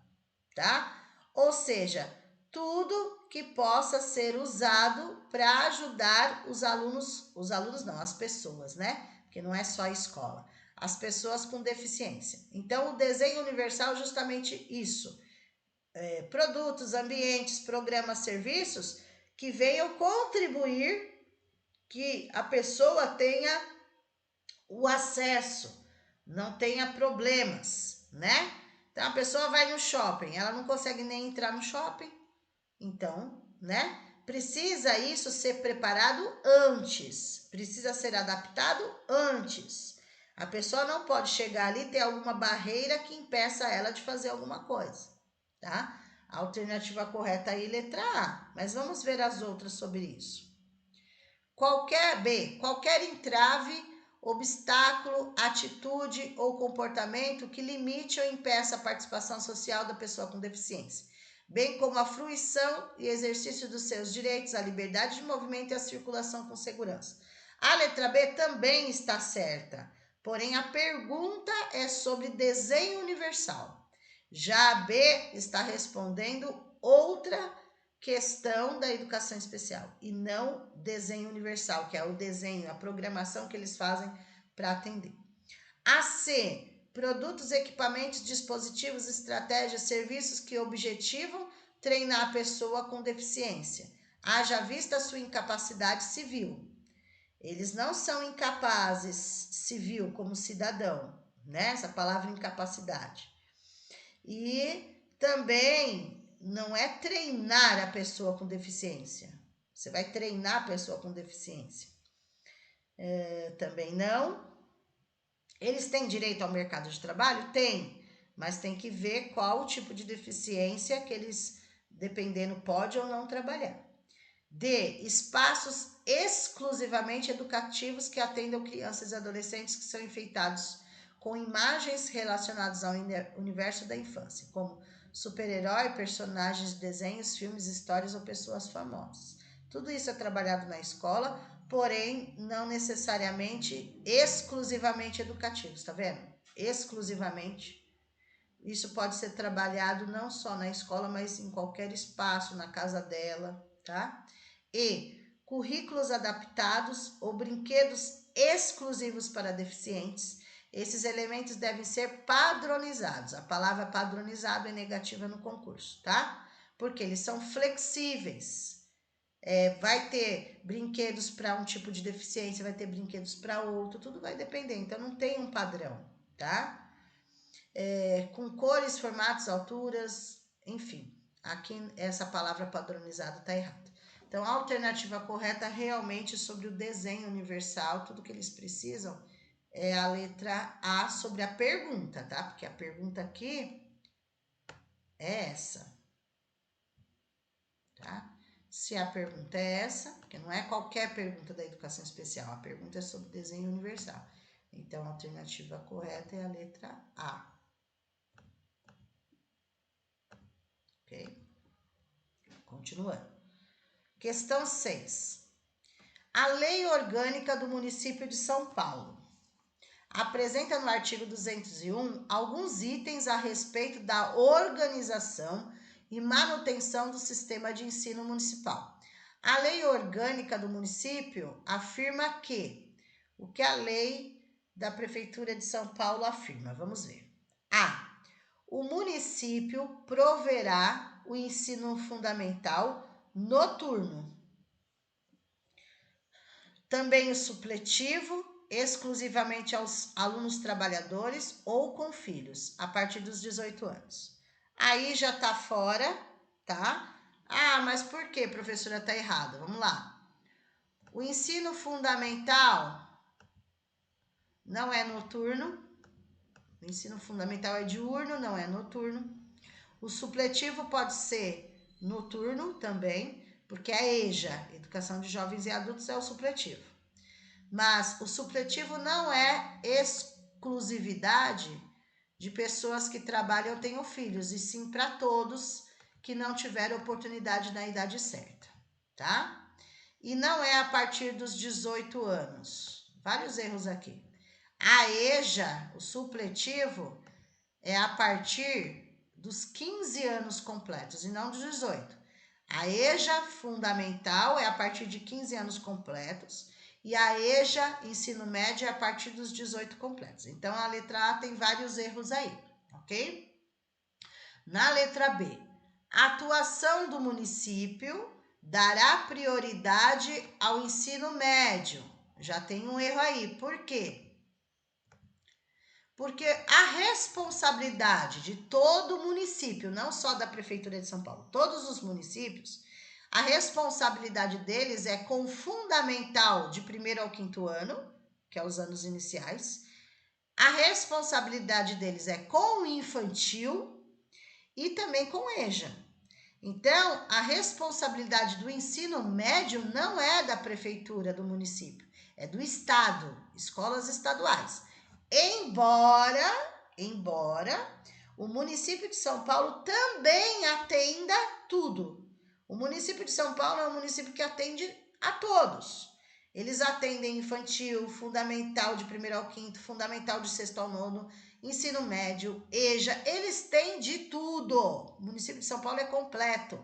tá? Ou seja, tudo que possa ser usado para ajudar os alunos não, as pessoas, né? Porque não é só a escola, as pessoas com deficiência. Então, o desenho universal é justamente isso. Produtos, ambientes, programas, serviços que venham contribuir que a pessoa tenha o acesso, não tenha problemas, né? Então, a pessoa vai no shopping, ela não consegue nem entrar no shopping, então, né? Precisa isso ser preparado antes, precisa ser adaptado antes. A pessoa não pode chegar ali e ter alguma barreira que impeça ela de fazer alguma coisa, tá? A alternativa correta aí, letra A, mas vamos ver as outras sobre isso. Qualquer entrave, obstáculo, atitude ou comportamento que limite ou impeça a participação social da pessoa com deficiência, bem como a fruição e exercício dos seus direitos à liberdade de movimento e à circulação com segurança. A letra B também está certa, porém a pergunta é sobre desenho universal. Já a B está respondendo outra questão da educação especial e não desenho universal, que é o desenho, a programação que eles fazem para atender. A C, produtos, equipamentos, dispositivos, estratégias, serviços que objetivam treinar a pessoa com deficiência, haja vista a sua incapacidade civil. Eles não são incapazes civil como cidadão, né? Essa palavra incapacidade. E também não é treinar a pessoa com deficiência. Você vai treinar a pessoa com deficiência. Também não. Eles têm direito ao mercado de trabalho? Tem, mas tem que ver qual o tipo de deficiência que eles, dependendo, pode ou não trabalhar. D. Espaços exclusivamente educativos que atendam crianças e adolescentes que são enfeitados com imagens relacionadas ao universo da infância, como super-herói, personagens de desenhos, filmes, histórias ou pessoas famosas. Tudo isso é trabalhado na escola, porém não necessariamente exclusivamente educativos, tá vendo? Exclusivamente. Isso pode ser trabalhado não só na escola, mas em qualquer espaço, na casa dela, tá? E currículos adaptados ou brinquedos exclusivos para deficientes. Esses elementos devem ser padronizados. A palavra padronizado é negativa no concurso, tá? Porque eles são flexíveis. Vai ter brinquedos para um tipo de deficiência, vai ter brinquedos para outro, tudo vai depender. Então não tem um padrão, tá? Com cores, formatos, alturas, enfim. Aqui essa palavra padronizado está errada. Então, a alternativa correta realmente sobre o desenho universal, tudo que eles precisam é a letra A sobre a pergunta, tá? Porque a pergunta aqui é essa, tá? Se a pergunta é essa, porque não é qualquer pergunta da educação especial, a pergunta é sobre desenho universal. Então, a alternativa correta é a letra A. Ok? Continuando. Questão 6. A Lei Orgânica do Município de São Paulo apresenta no artigo 201 alguns itens a respeito da organização e manutenção do sistema de ensino municipal. A Lei Orgânica do Município afirma que o que a lei da Prefeitura de São Paulo afirma? Vamos ver. A. O município proverá o ensino fundamental noturno. Também o supletivo, exclusivamente aos alunos trabalhadores ou com filhos, a partir dos 18 anos. Aí já tá fora, tá? Ah, mas por que, professora, tá errada? Vamos lá. O ensino fundamental não é noturno. O ensino fundamental é diurno, não é noturno. O supletivo pode ser noturno também, porque a EJA, Educação de Jovens e Adultos, é o supletivo. Mas o supletivo não é exclusividade de pessoas que trabalham ou tenham filhos, e sim para todos que não tiveram oportunidade na idade certa, tá? E não é a partir dos 18 anos. Vários erros aqui. A EJA, o supletivo, é a partir dos 15 anos completos e não dos 18. A EJA fundamental é a partir de 15 anos completos e a EJA ensino médio é a partir dos 18 completos. Então, a letra A tem vários erros aí, ok? Na letra B, a atuação do município dará prioridade ao ensino médio. Já tem um erro aí. Por quê? Porque a responsabilidade de todo o município, não só da Prefeitura de São Paulo, todos os municípios, a responsabilidade deles é com o fundamental de 1º ao 5º ano, que é os anos iniciais. A responsabilidade deles é com o infantil e também com o EJA. Então, a responsabilidade do ensino médio não é da prefeitura do município, é do estado, escolas estaduais. Embora o município de São Paulo também atenda tudo. O município de São Paulo é um município que atende a todos. Eles atendem infantil, fundamental de 1º ao 5º, fundamental de 6º ao 9º, ensino médio, EJA, eles têm de tudo. O município de São Paulo é completo.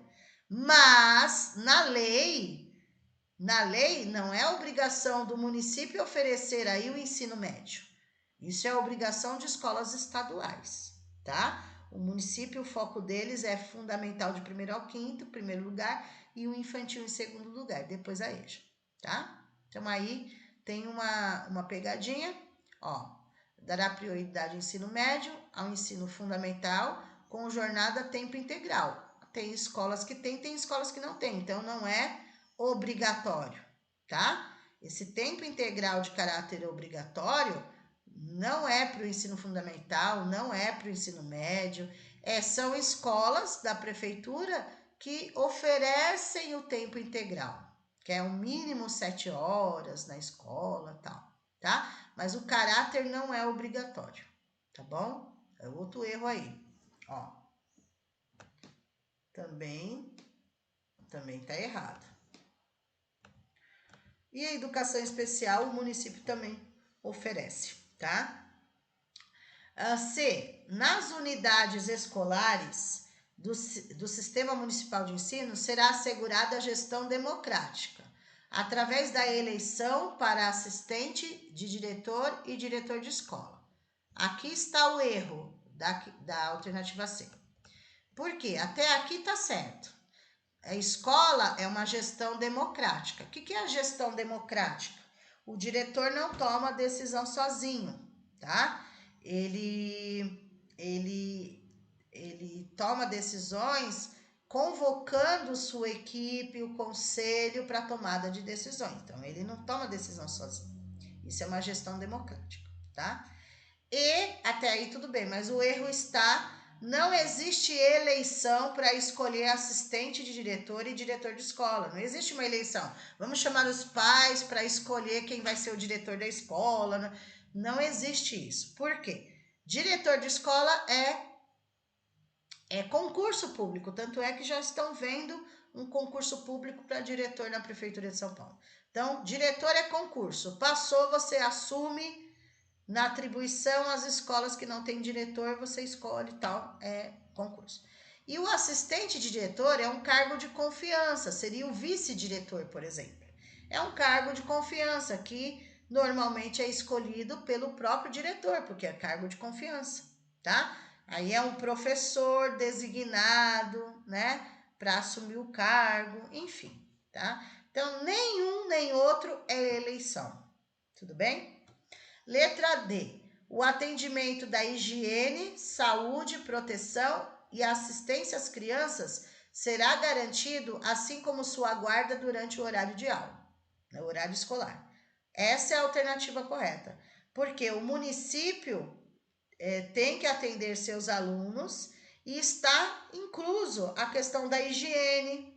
Mas na lei não é obrigação do município oferecer aí o ensino médio. Isso é obrigação de escolas estaduais, tá? O município, o foco deles é fundamental de 1º ao 5º, primeiro lugar, e o infantil em 2º lugar, depois a EJA, tá? Então, aí tem uma pegadinha, ó, dará prioridade ao ensino médio, ao ensino fundamental, com jornada a tempo integral. Tem escolas que tem escolas que não tem, então não é obrigatório, tá? Esse tempo integral de caráter obrigatório não é para o ensino fundamental, não é para o ensino médio, são escolas da prefeitura que oferecem o tempo integral, que é o mínimo 7 horas na escola, tal, tá? Mas o caráter não é obrigatório, tá bom? É outro erro aí, ó. Também tá errado. E a educação especial o município também oferece, tá? C. Nas unidades escolares do Sistema Municipal de Ensino será assegurada a gestão democrática, através da eleição para assistente de diretor e diretor de escola. Aqui está o erro da alternativa C. Por quê? Até aqui está certo. A escola é uma gestão democrática. O que é a gestão democrática? O diretor não toma decisão sozinho, tá? Ele toma decisões convocando sua equipe, o conselho para tomada de decisões. Então, ele não toma decisão sozinho. Isso é uma gestão democrática, tá? E até aí tudo bem, mas o erro está... Não existe eleição para escolher assistente de diretor e diretor de escola. Não existe uma eleição. Vamos chamar os pais para escolher quem vai ser o diretor da escola. Não existe isso. Por quê? Diretor de escola é concurso público. Tanto é que já estão vendo um concurso público para diretor na Prefeitura de São Paulo. Então, diretor é concurso. Passou, você assume... Na atribuição, as escolas que não têm diretor, você escolhe tal, é concurso. E o assistente de diretor é um cargo de confiança, seria o vice-diretor, por exemplo. É um cargo de confiança que normalmente é escolhido pelo próprio diretor, porque é cargo de confiança, tá? Aí é um professor designado, né, para assumir o cargo, enfim, tá? Então, nenhum nem outro é eleição, tudo bem? Letra D. O atendimento da higiene, saúde, proteção e assistência às crianças será garantido, assim como sua guarda durante o horário de aula, no horário escolar. Essa é a alternativa correta, porque o município tem que atender seus alunos e está incluso a questão da higiene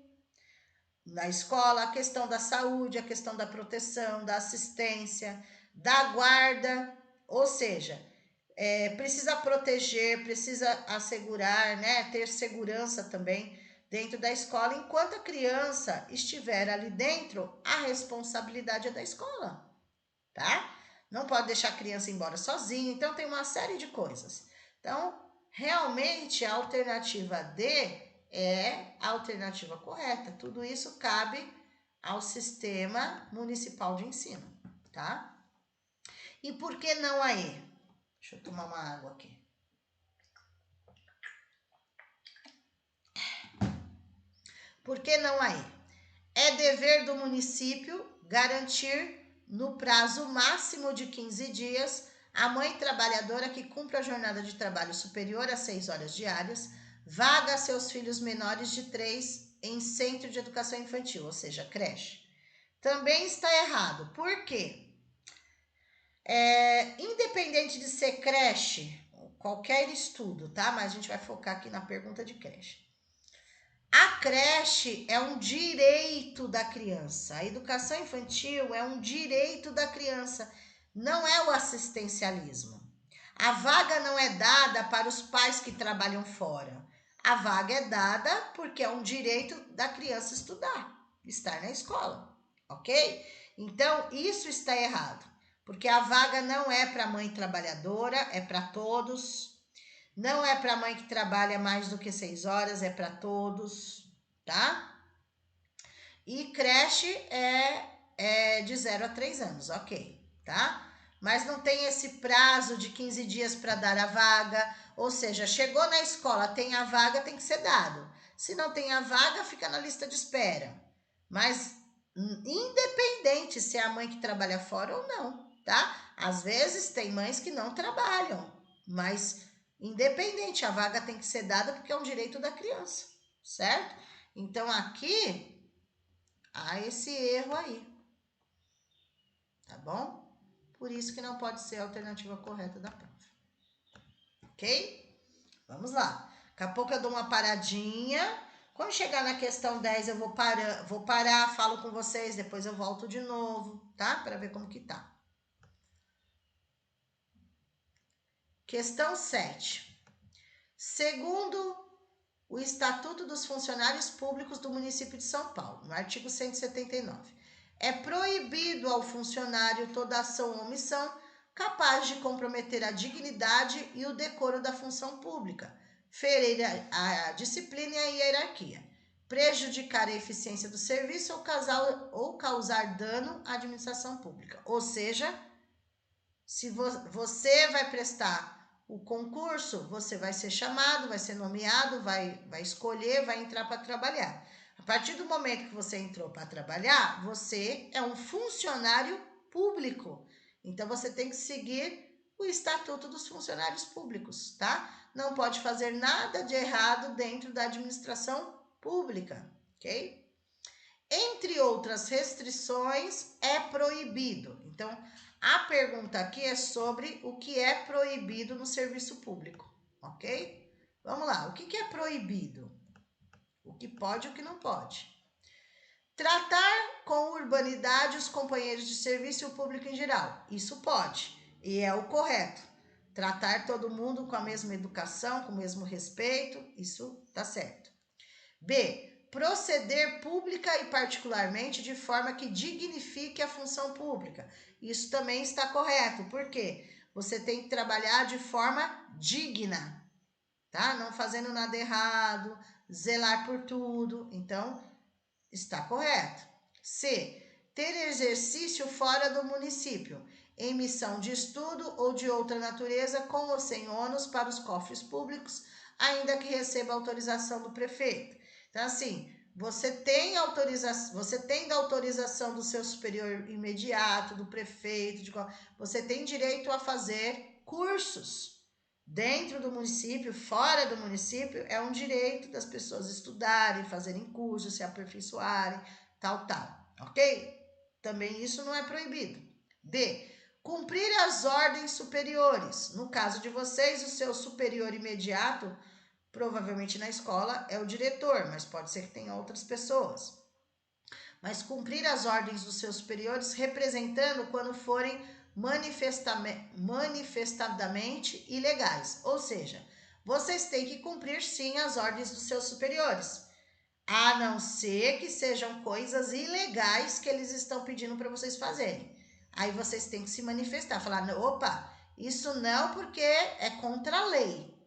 na escola, a questão da saúde, a questão da proteção, da assistência, da guarda, ou seja, precisa proteger, precisa assegurar, né, ter segurança também dentro da escola. Enquanto a criança estiver ali dentro, a responsabilidade é da escola, tá? Não pode deixar a criança embora sozinha, então tem uma série de coisas. Então, realmente, a alternativa D é a alternativa correta. Tudo isso cabe ao Sistema Municipal de Ensino, tá? E por que não a E? Deixa eu tomar uma água aqui. Por que não a E? É dever do município garantir, no prazo máximo de 15 dias, a mãe trabalhadora que cumpra a jornada de trabalho superior a 6 horas diárias, vaga a seus filhos menores de 3 em centro de educação infantil, ou seja, creche. Também está errado. Por quê? Independente de ser creche, qualquer estudo, tá? Mas a gente vai focar aqui na pergunta de creche. A creche é um direito da criança. A educação infantil é um direito da criança. Não é o assistencialismo. A vaga não é dada para os pais que trabalham fora. A vaga é dada porque é um direito da criança estudar, estar na escola, ok? Então, isso está errado. Porque a vaga não é para a mãe trabalhadora, é para todos. Não é para a mãe que trabalha mais do que 6 horas, é para todos, tá? E creche é de 0 a 3 anos, ok, tá? Mas não tem esse prazo de 15 dias para dar a vaga. Ou seja, chegou na escola, tem a vaga, tem que ser dado. Se não tem a vaga, fica na lista de espera. Mas independente se é a mãe que trabalha fora ou não, tá? Às vezes tem mães que não trabalham, mas independente, a vaga tem que ser dada porque é um direito da criança, certo? Então aqui há esse erro aí, tá bom? Por isso que não pode ser a alternativa correta da prova, ok? Vamos lá. Daqui a pouco eu dou uma paradinha, Quando chegar na questão 10, eu vou parar, falo com vocês, depois eu volto de novo, tá? Para ver como que tá. Questão 7. Segundo o Estatuto dos Funcionários Públicos do Município de São Paulo, no artigo 179, é proibido ao funcionário toda ação ou omissão capaz de comprometer a dignidade e o decoro da função pública, ferir a disciplina e a hierarquia, prejudicar a eficiência do serviço ou causar dano à administração pública. Ou seja, se você vai prestar o concurso, você vai ser chamado, vai ser nomeado, vai escolher, vai entrar para trabalhar. A partir do momento que você entrou para trabalhar, você é um funcionário público. Então, você tem que seguir o Estatuto dos Funcionários Públicos, tá? Não pode fazer nada de errado dentro da administração pública, ok? Entre outras restrições, é proibido. Então, a pergunta aqui é sobre o que é proibido no serviço público, ok? Vamos lá, o que é proibido? O que pode e o que não pode. Tratar com urbanidade os companheiros de serviço e o público em geral. Isso pode, e é o correto. Tratar todo mundo com a mesma educação, com o mesmo respeito, isso tá certo. B. Proceder pública e particularmente de forma que dignifique a função pública. Isso também está correto, porque você tem que trabalhar de forma digna, tá? Não fazendo nada errado, zelar por tudo. Então, está correto. C. Ter exercício fora do município, em missão de estudo ou de outra natureza, com ou sem ônus para os cofres públicos, ainda que receba autorização do prefeito. Então, assim, você tem da autorização do seu superior imediato, do prefeito, você tem direito a fazer cursos dentro do município, fora do município, é um direito das pessoas estudarem, fazerem cursos, se aperfeiçoarem, tal, ok? Também isso não é proibido. D. Cumprir as ordens superiores. No caso de vocês, o seu superior imediato, provavelmente na escola, é o diretor, mas pode ser que tenha outras pessoas. Mas cumprir as ordens dos seus superiores, representando quando forem manifestadamente ilegais. Ou seja, vocês têm que cumprir sim as ordens dos seus superiores, a não ser que sejam coisas ilegais que eles estão pedindo para vocês fazerem. Aí vocês têm que se manifestar, falar, opa, isso não, porque é contra a lei,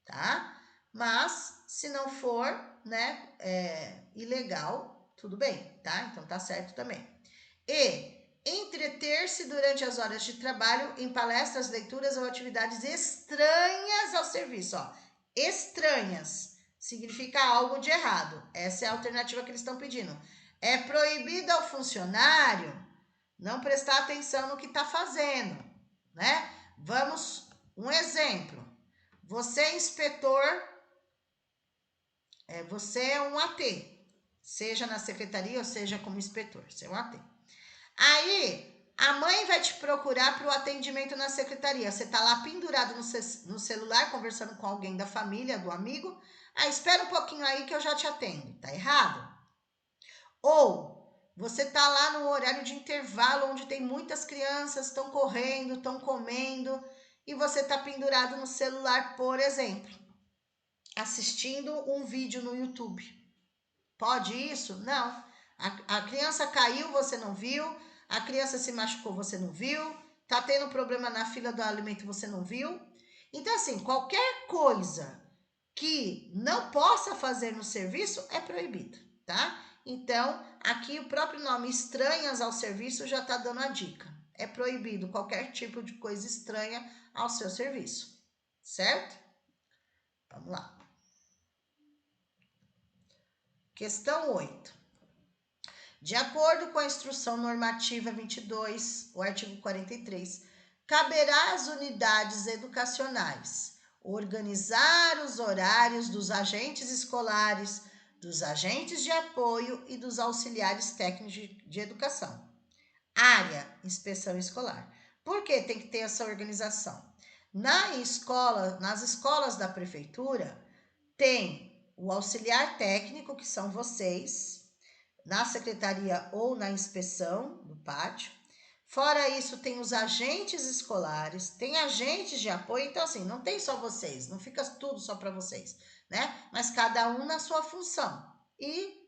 tá? Mas se não for, né, ilegal, tudo bem, tá? Então tá certo também. E entreter-se durante as horas de trabalho em palestras, leituras ou atividades estranhas ao serviço, ó. Estranhas significa algo de errado. Essa é a alternativa que eles estão pedindo. É proibido ao funcionário não prestar atenção no que está fazendo, né? Vamos, um exemplo. Você é inspetor, você é um AT, seja na secretaria ou seja como inspetor, você é um AT. Aí, a mãe vai te procurar para o atendimento na secretaria. Você está lá pendurado no celular, conversando com alguém da família, do amigo. Ah, espera um pouquinho aí que eu já te atendo. Tá errado? Ou você está lá no horário de intervalo, onde tem muitas crianças, estão correndo, estão comendo, e você está pendurado no celular, por exemplo, assistindo um vídeo no YouTube. Pode isso? Não. A criança caiu, você não viu. A criança se machucou, você não viu. Tá tendo problema na fila do alimento, você não viu. Então, assim, qualquer coisa que não possa fazer no serviço é proibido, tá? Então, aqui o próprio nome estranhas ao serviço já tá dando a dica. É proibido qualquer tipo de coisa estranha ao seu serviço, certo? Vamos lá. Questão 8. De acordo com a Instrução Normativa 22, o artigo 43, caberá às unidades educacionais organizar os horários dos agentes escolares, dos agentes de apoio e dos auxiliares técnicos de educação. Área, inspeção escolar. Por que tem que ter essa organização? Nas escolas da prefeitura, tem o auxiliar técnico, que são vocês, na secretaria ou na inspeção do pátio. Fora isso, tem os agentes escolares, tem agentes de apoio. Então, assim, não tem só vocês, não fica tudo só para vocês, né? Mas cada um na sua função. E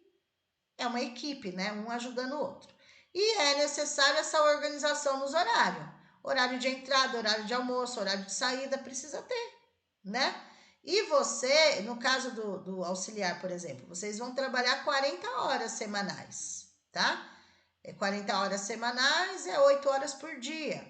é uma equipe, né? Um ajudando o outro. E é necessário essa organização nos horários. Horário de entrada, horário de almoço, horário de saída, precisa ter, né? E você, no caso do auxiliar, por exemplo, vocês vão trabalhar 40 horas semanais, tá? 40 horas semanais, 8 horas por dia.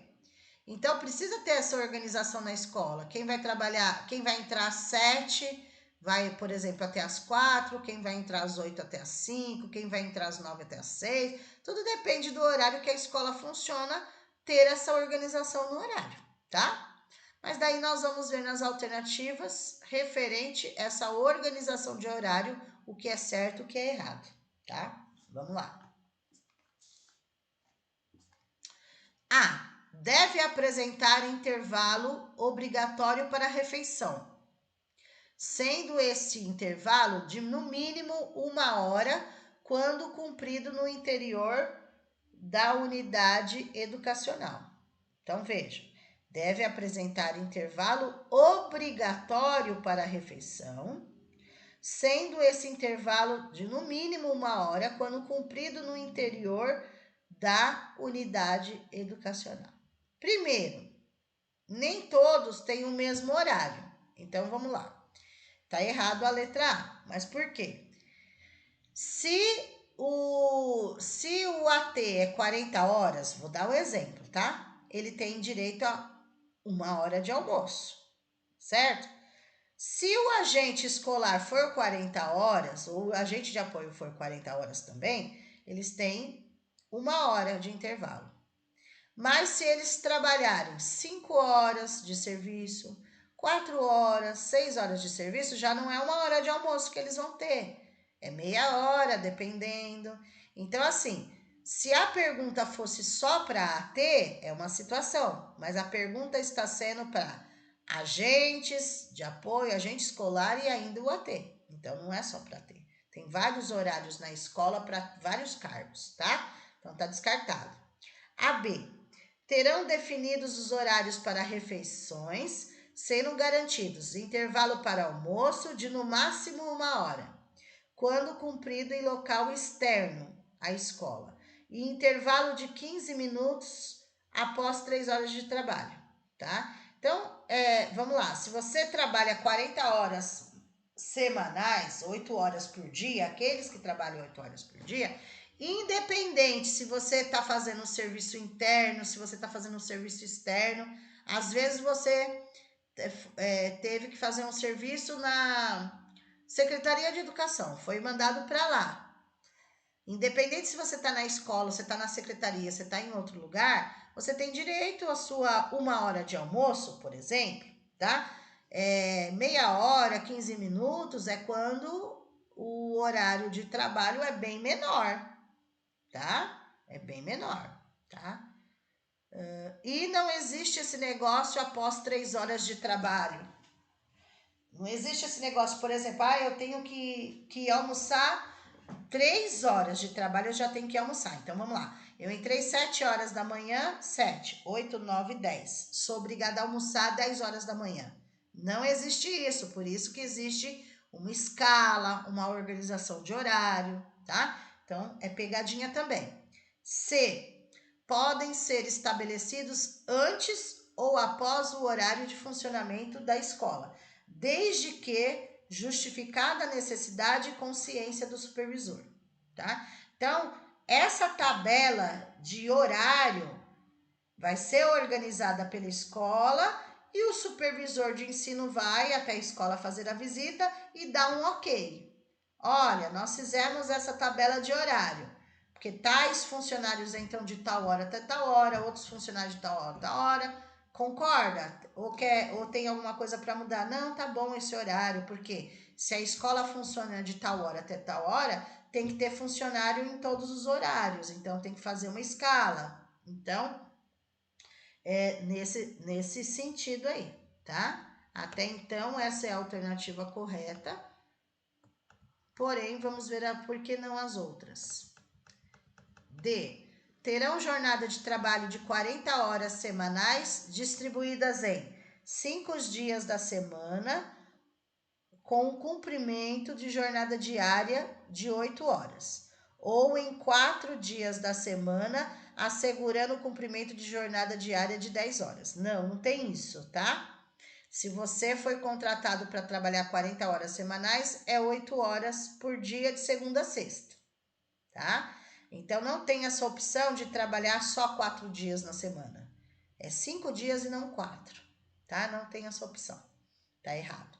Então, precisa ter essa organização na escola. Quem vai trabalhar, quem vai entrar às 7, vai, por exemplo, até às 4, quem vai entrar às 8 até às 5, quem vai entrar às 9 até às 6. Tudo depende do horário que a escola funciona, ter essa organização no horário, tá? Mas daí nós vamos ver nas alternativas referente a essa organização de horário, o que é certo e o que é errado, tá? Vamos lá. A. Deve apresentar intervalo obrigatório para a refeição, sendo esse intervalo de no mínimo 1 hora, quando cumprido no interior da unidade educacional. Então, veja, deve apresentar intervalo obrigatório para a refeição, sendo esse intervalo de no mínimo 1 hora, quando cumprido no interior da unidade educacional. Primeiro, nem todos têm o mesmo horário. Então, vamos lá. Tá errado a letra A, mas por quê? Se o AT é 40 horas, vou dar um exemplo, tá? Ele tem direito a 1 hora de almoço, certo? Se o agente escolar for 40 horas, ou o agente de apoio for 40 horas também, eles têm 1 hora de intervalo. Mas se eles trabalharem 5 horas de serviço, 4 horas, 6 horas de serviço, já não é 1 hora de almoço que eles vão ter. É meia hora, dependendo. Então, assim, se a pergunta fosse só para AT, é uma situação. Mas a pergunta está sendo para agentes de apoio, agente escolar e ainda o AT. Então, não é só para AT. Tem vários horários na escola para vários cargos, tá? Então, tá descartado. AB. Terão definidos os horários para refeições, sendo garantidos intervalo para almoço de no máximo 1 hora, quando cumprido em local externo à escola, e intervalo de 15 minutos após 3 horas de trabalho, tá? Então, vamos lá, se você trabalha 40 horas semanais, 8 horas por dia, aqueles que trabalham 8 horas por dia, independente se você está fazendo um serviço interno, se você está fazendo um serviço externo, às vezes você teve que fazer um serviço na Secretaria de Educação, foi mandado para lá. Independente se você está na escola, você está na secretaria, você está em outro lugar, você tem direito à sua 1 hora de almoço, por exemplo, tá? Meia hora, 15 minutos é quando o horário de trabalho é bem menor, tá? É bem menor, tá? E não existe esse negócio após 3 horas de trabalho. Não existe esse negócio, por exemplo, eu tenho que almoçar 3 horas de trabalho, eu já tenho que almoçar. Então, vamos lá. Eu entrei 7 horas da manhã, 7, 8, 9, 10. Sou obrigada a almoçar 10 horas da manhã. Não existe isso, por isso que existe uma escala, uma organização de horário, tá? Então, é pegadinha também. C. Podem ser estabelecidos antes ou após o horário de funcionamento da escola, desde que justificada a necessidade e consciência do supervisor, tá? Então, essa tabela de horário vai ser organizada pela escola e o supervisor de ensino vai até a escola fazer a visita e dá um ok. Olha, nós fizemos essa tabela de horário, porque tais funcionários entram de tal hora até tal hora, outros funcionários de tal hora até tal hora. Concorda? Ou tem alguma coisa para mudar? Não, tá bom esse horário, porque se a escola funciona de tal hora até tal hora, tem que ter funcionário em todos os horários, então tem que fazer uma escala. Então, nesse sentido aí, tá? Até então, essa é a alternativa correta. porém, vamos ver por que não as outras. D. Terão jornada de trabalho de 40 horas semanais, distribuídas em 5 dias da semana, com o cumprimento de jornada diária de 8 horas, ou em 4 dias da semana, assegurando o cumprimento de jornada diária de 10 horas. Não tem isso, tá? Se você foi contratado para trabalhar 40 horas semanais, é 8 horas por dia de segunda a sexta, tá? Então, não tem essa opção de trabalhar só 4 dias na semana. É 5 dias e não 4, tá? Não tem essa opção. Tá errado.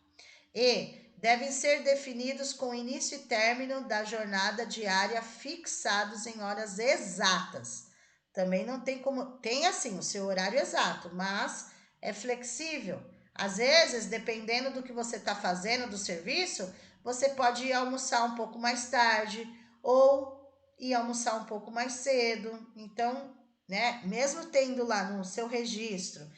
E devem ser definidos com início e término da jornada diária fixados em horas exatas. Também não tem como... Tem, assim, o seu horário exato, mas é flexível. Às vezes, dependendo do que você está fazendo, do serviço, você pode ir almoçar um pouco mais tarde ou ir almoçar um pouco mais cedo. Então, né, mesmo tendo lá no seu registro,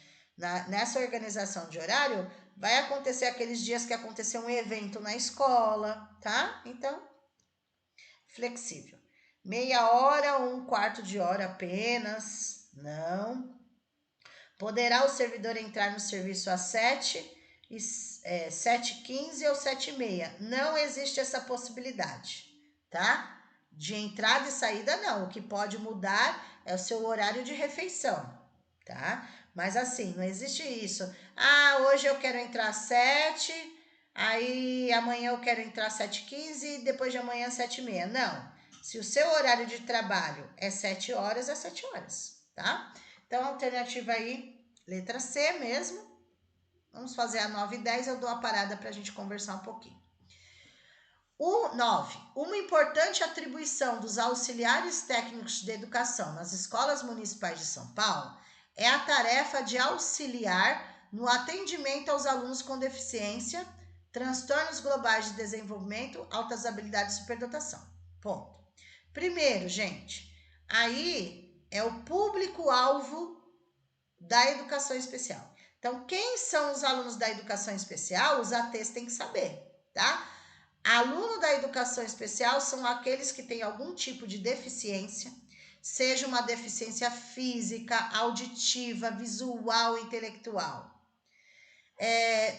nessa organização de horário, vai acontecer aqueles dias que aconteceu um evento na escola, tá? Então, flexível. Meia hora ou um quarto de hora apenas? Não. Poderá o servidor entrar no serviço às 7h15 ou 7h30? Não existe essa possibilidade, tá? De entrada e saída, não. O que pode mudar é o seu horário de refeição, tá? Mas assim, não existe isso. Ah, hoje eu quero entrar às 7, aí amanhã eu quero entrar às 7h15 e depois de amanhã às 7h30. Não. Se o seu horário de trabalho é 7 horas, é 7 horas, tá? Então, a alternativa aí, letra C mesmo. Vamos fazer a 9 e 10, eu dou a parada para a gente conversar um pouquinho. O 9. Uma importante atribuição dos auxiliares técnicos de educação nas escolas municipais de São Paulo é a tarefa de auxiliar no atendimento aos alunos com deficiência, transtornos globais de desenvolvimento, altas habilidades e superdotação. Ponto. Primeiro, gente, aí é o público-alvo da educação especial. Então, quem são os alunos da educação especial? Os ATs têm que saber, tá? Aluno da educação especial são aqueles que têm algum tipo de deficiência, seja uma deficiência física, auditiva, visual, intelectual.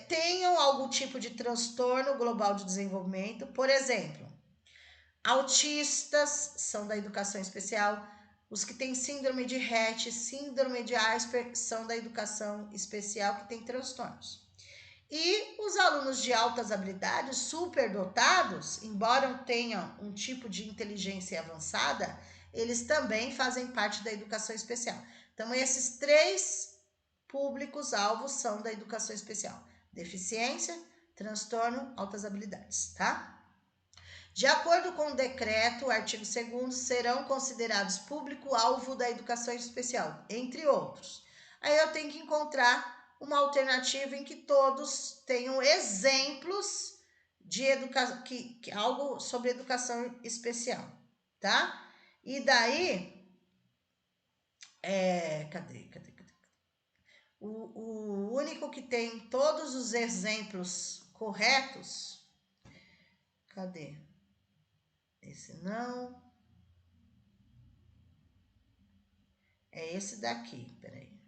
Tenham algum tipo de transtorno global de desenvolvimento, por exemplo, autistas são da educação especial, os que têm síndrome de Rett, síndrome de Asperger são da educação especial que tem transtornos. E os alunos de altas habilidades, superdotados, embora tenham um tipo de inteligência avançada, eles também fazem parte da educação especial. Então, esses 3 públicos-alvos são da educação especial: deficiência, transtorno, altas habilidades, tá? De acordo com o decreto, artigo 2º, serão considerados público-alvo da educação especial, entre outros. Aí eu tenho que encontrar uma alternativa em que todos tenham exemplos de algo sobre educação especial, tá? E daí, cadê? O único que tem todos os exemplos corretos, cadê? Esse não. É esse daqui, peraí.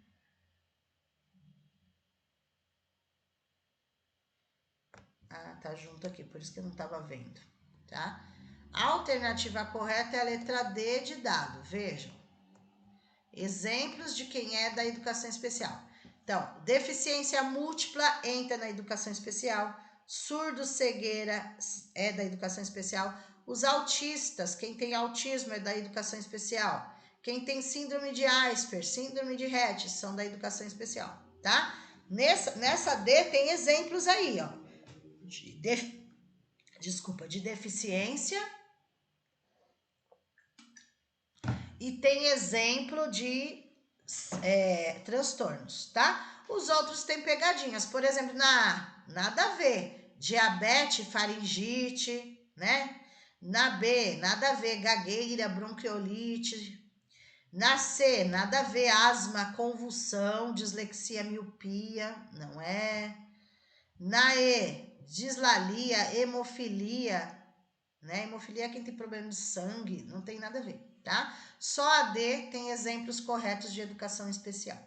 Ah, tá junto aqui, por isso que eu não estava vendo, tá? A alternativa correta é a letra D de dado, vejam. Exemplos de quem é da educação especial. Então, deficiência múltipla entra na educação especial, surdo, cegueira é da educação especial, os autistas, quem tem autismo é da educação especial, quem tem síndrome de Asperger, síndrome de Rett são da educação especial, tá? Nessa D tem exemplos aí, ó, de deficiência e tem exemplo de transtornos, tá? Os outros têm pegadinhas, por exemplo, nada a ver, diabetes, faringite, né? Na B, nada a ver, gagueira, bronquiolite. Na C, nada a ver, asma, convulsão, dislexia, miopia, não é? Na E, dislalia, hemofilia, né? Hemofilia é quem tem problema de sangue, não tem nada a ver, tá? Só a D tem exemplos corretos de educação especial.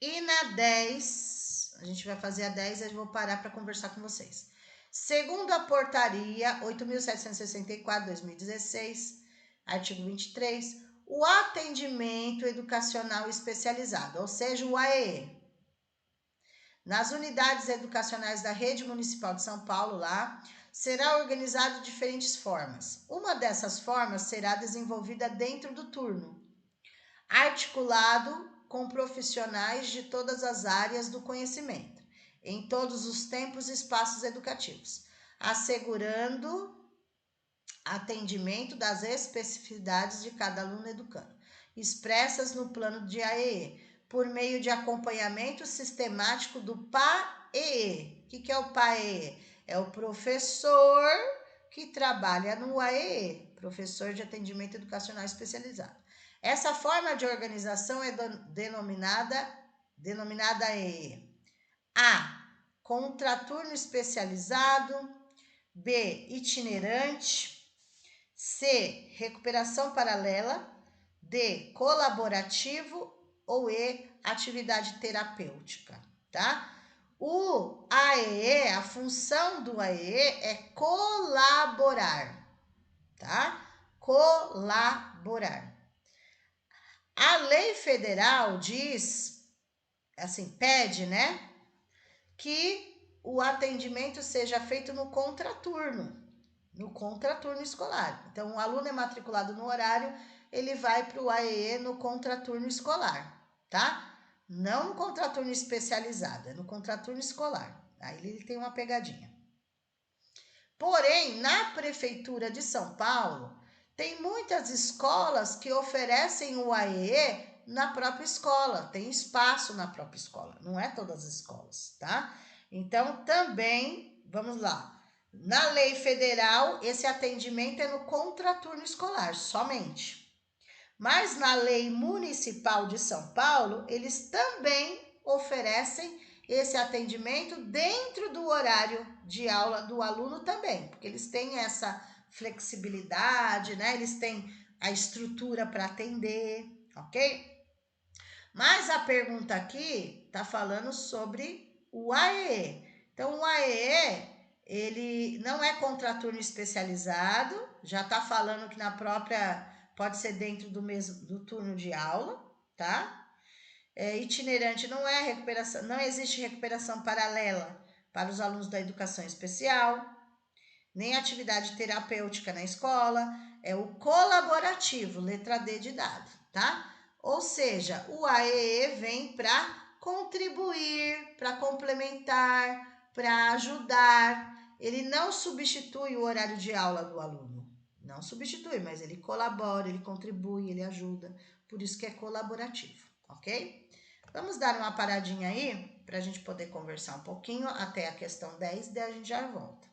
E na 10, a gente vai fazer a 10 e eu vou parar para conversar com vocês. Segundo a portaria 8.764/2016, artigo 23, o atendimento educacional especializado, ou seja, o AEE, nas unidades educacionais da Rede Municipal de São Paulo, lá, será organizado de diferentes formas. Uma dessas formas será desenvolvida dentro do turno, articulado com profissionais de todas as áreas do conhecimento, em todos os tempos e espaços educativos, assegurando atendimento das especificidades de cada aluno educando, expressas no plano de AEE, por meio de acompanhamento sistemático do PAEE. O que é o PAEE? É o professor que trabalha no AEE, professor de atendimento educacional especializado. Essa forma de organização é denominada AEE. A. Contraturno especializado. B. Itinerante. C. Recuperação paralela. D. Colaborativo. Ou E. Atividade terapêutica, tá? O AEE, a função do AEE é colaborar, tá? Colaborar. A lei federal diz, assim, pede, né, que o atendimento seja feito no contraturno escolar. Então, o aluno é matriculado no horário, ele vai para o AEE no contraturno escolar, tá? Não no contraturno especializado, é no contraturno escolar. Aí ele tem uma pegadinha. Porém, na Prefeitura de São Paulo, tem muitas escolas que oferecem o AEE na própria escola, tem espaço na própria escola, não é todas as escolas, tá? Então, também, vamos lá, na lei federal, esse atendimento é no contraturno escolar, somente. Mas na lei municipal de São Paulo, eles também oferecem esse atendimento dentro do horário de aula do aluno também, porque eles têm essa flexibilidade, né? Eles têm a estrutura para atender, ok? Mas a pergunta aqui está falando sobre o AEE. Então, o AEE, ele não é contraturno especializado, já está falando que na própria, pode ser dentro do turno de aula, tá? Itinerante não é recuperação, não existe recuperação paralela para os alunos da educação especial, nem atividade terapêutica na escola, é o colaborativo, letra D de dado, tá? Ou seja, o AEE vem para contribuir, para complementar, para ajudar. Ele não substitui o horário de aula do aluno. Não substitui, mas ele colabora, ele contribui, ele ajuda. Por isso que é colaborativo, ok? Vamos dar uma paradinha aí para a gente poder conversar um pouquinho até a questão 10, daí a gente já volta.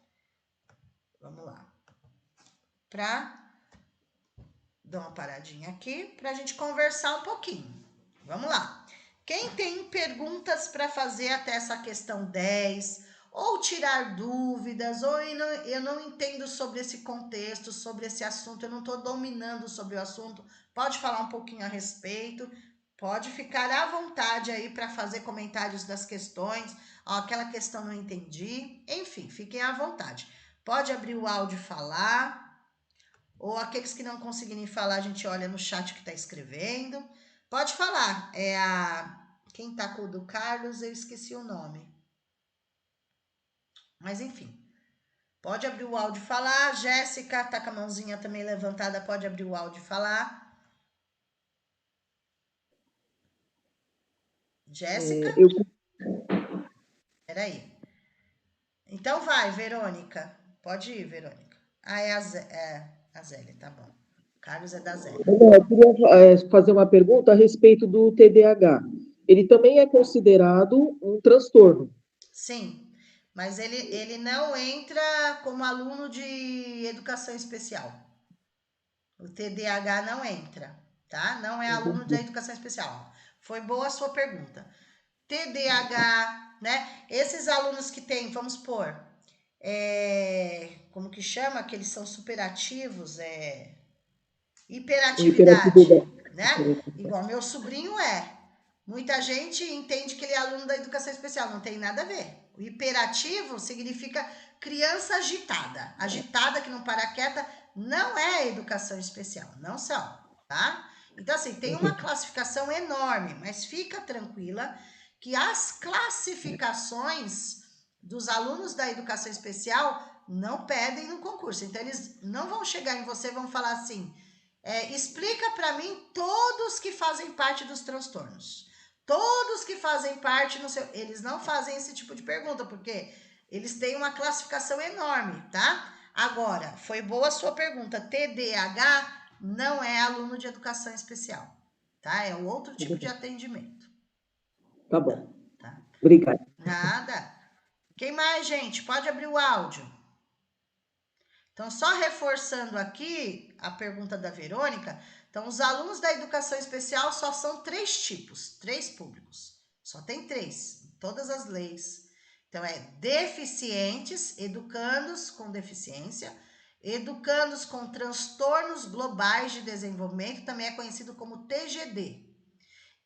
Vamos lá. Dar uma paradinha aqui para a gente conversar um pouquinho. Vamos lá. Quem tem perguntas para fazer até essa questão 10, ou tirar dúvidas, ou eu não entendo sobre esse contexto, sobre esse assunto, eu não estou dominando sobre o assunto, pode falar um pouquinho a respeito, pode ficar à vontade aí para fazer comentários das questões, ó, aquela questão não entendi, enfim, fiquem à vontade. Pode abrir o áudio e falar. Ou aqueles que não conseguirem falar, a gente olha no chat que está escrevendo. Pode falar. Quem tá com o do Carlos, eu esqueci o nome. Mas enfim. Pode abrir o áudio e falar. Jéssica tá com a mãozinha também levantada, pode abrir o áudio e falar. Jéssica? Peraí. Então vai, Verônica. Pode ir, Verônica. É a Zélia, tá bom. Carlos é da Zélia. Eu queria fazer uma pergunta a respeito do TDAH. Ele também é considerado um transtorno? Sim, mas ele não entra como aluno de educação especial. O TDAH não entra, tá? Não é aluno de educação especial. Foi boa a sua pergunta. TDAH, né? Esses alunos que têm, vamos supor, como que chama? Que eles são superativos, O hiperatividade, hiperatividade. né? Igual meu sobrinho é. Muita gente entende que ele é aluno da educação especial, não tem nada a ver. O hiperativo significa criança agitada. Agitada que não para quieta não é educação especial, não são, tá? Então, assim, tem uma classificação enorme, mas fica tranquila que as classificações dos alunos da educação especial não pedem no concurso. Então, eles não vão chegar em você e vão falar assim: explica para mim todos que fazem parte dos transtornos. Todos que fazem parte no seu. Eles não fazem esse tipo de pergunta, porque eles têm uma classificação enorme, tá? Agora, foi boa a sua pergunta. TDAH não é aluno de educação especial, tá? É outro tipo de atendimento. Tá bom. Tá? Obrigada. Nada. Quem mais, gente? Pode abrir o áudio. Então, só reforçando aqui a pergunta da Verônica, então os alunos da educação especial só são 3 tipos, 3 públicos. Só tem 3, em todas as leis. Então, deficientes, educandos com deficiência, educandos com transtornos globais de desenvolvimento, também é conhecido como TGD,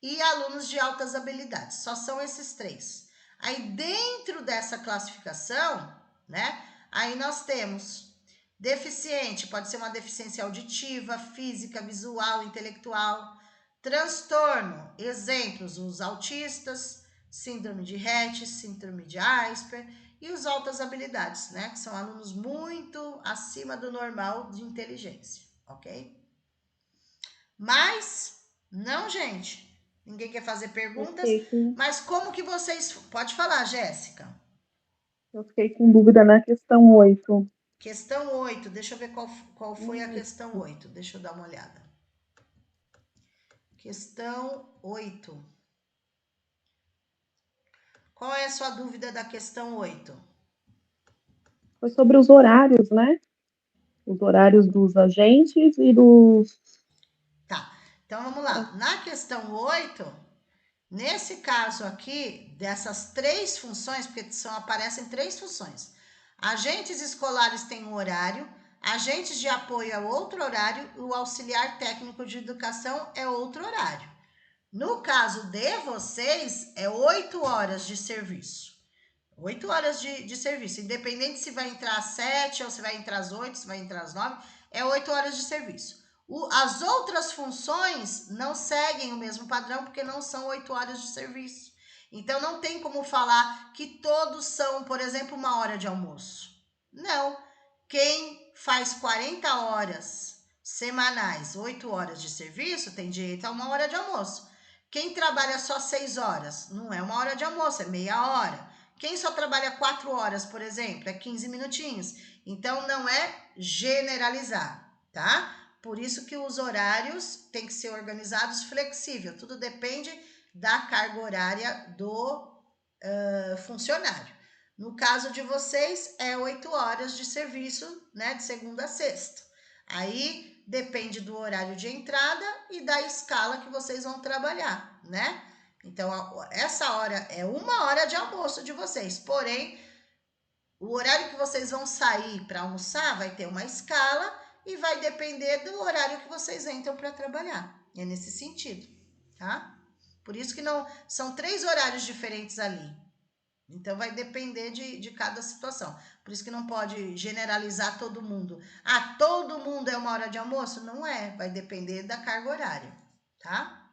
e alunos de altas habilidades. Só são esses 3. Aí, dentro dessa classificação, né, aí nós temos deficiente, pode ser uma deficiência auditiva, física, visual, intelectual. Transtorno, exemplos, os autistas, síndrome de Rett, síndrome de Asperger e os altas habilidades, né? Que são alunos muito acima do normal de inteligência, ok? Mas, não, gente, ninguém quer fazer perguntas, mas como que vocês... Pode falar, Jéssica. Eu fiquei com dúvida na questão 8. Questão 8, deixa eu ver qual foi a questão 8. Deixa eu dar uma olhada. Questão 8. Qual é a sua dúvida da questão 8? Foi sobre os horários, né? Os horários dos agentes e dos... Tá, então vamos lá. Na questão 8, nesse caso aqui, dessas 3 funções, porque aparecem 3 funções. Agentes escolares têm um horário, agentes de apoio é outro horário, e o auxiliar técnico de educação é outro horário. No caso de vocês, é 8 horas de serviço. 8 horas de serviço. Independente se vai entrar às 7, ou se vai entrar às 8, se vai entrar às 9, é 8 horas de serviço. As outras funções não seguem o mesmo padrão, porque não são 8 horas de serviço. Então, não tem como falar que todos são, por exemplo, 1 hora de almoço. Não. Quem faz 40 horas semanais, 8 horas de serviço, tem direito a 1 hora de almoço. Quem trabalha só 6 horas, não é 1 hora de almoço, é meia hora. Quem só trabalha 4 horas, por exemplo, é 15 minutinhos. Então, não é generalizar, tá? Por isso que os horários têm que ser organizados flexível. Tudo depende da carga horária do funcionário. No caso de vocês, é 8 horas de serviço, né? De segunda a sexta. Aí, depende do horário de entrada e da escala que vocês vão trabalhar, né? Então, essa hora é 1 hora de almoço de vocês. Porém, o horário que vocês vão sair para almoçar vai ter uma escala e vai depender do horário que vocês entram para trabalhar. É nesse sentido, tá? Por isso que não são 3 horários diferentes ali. Então, vai depender de cada situação. Por isso que não pode generalizar todo mundo. Ah, todo mundo é 1 hora de almoço? Não é. Vai depender da carga horária, tá?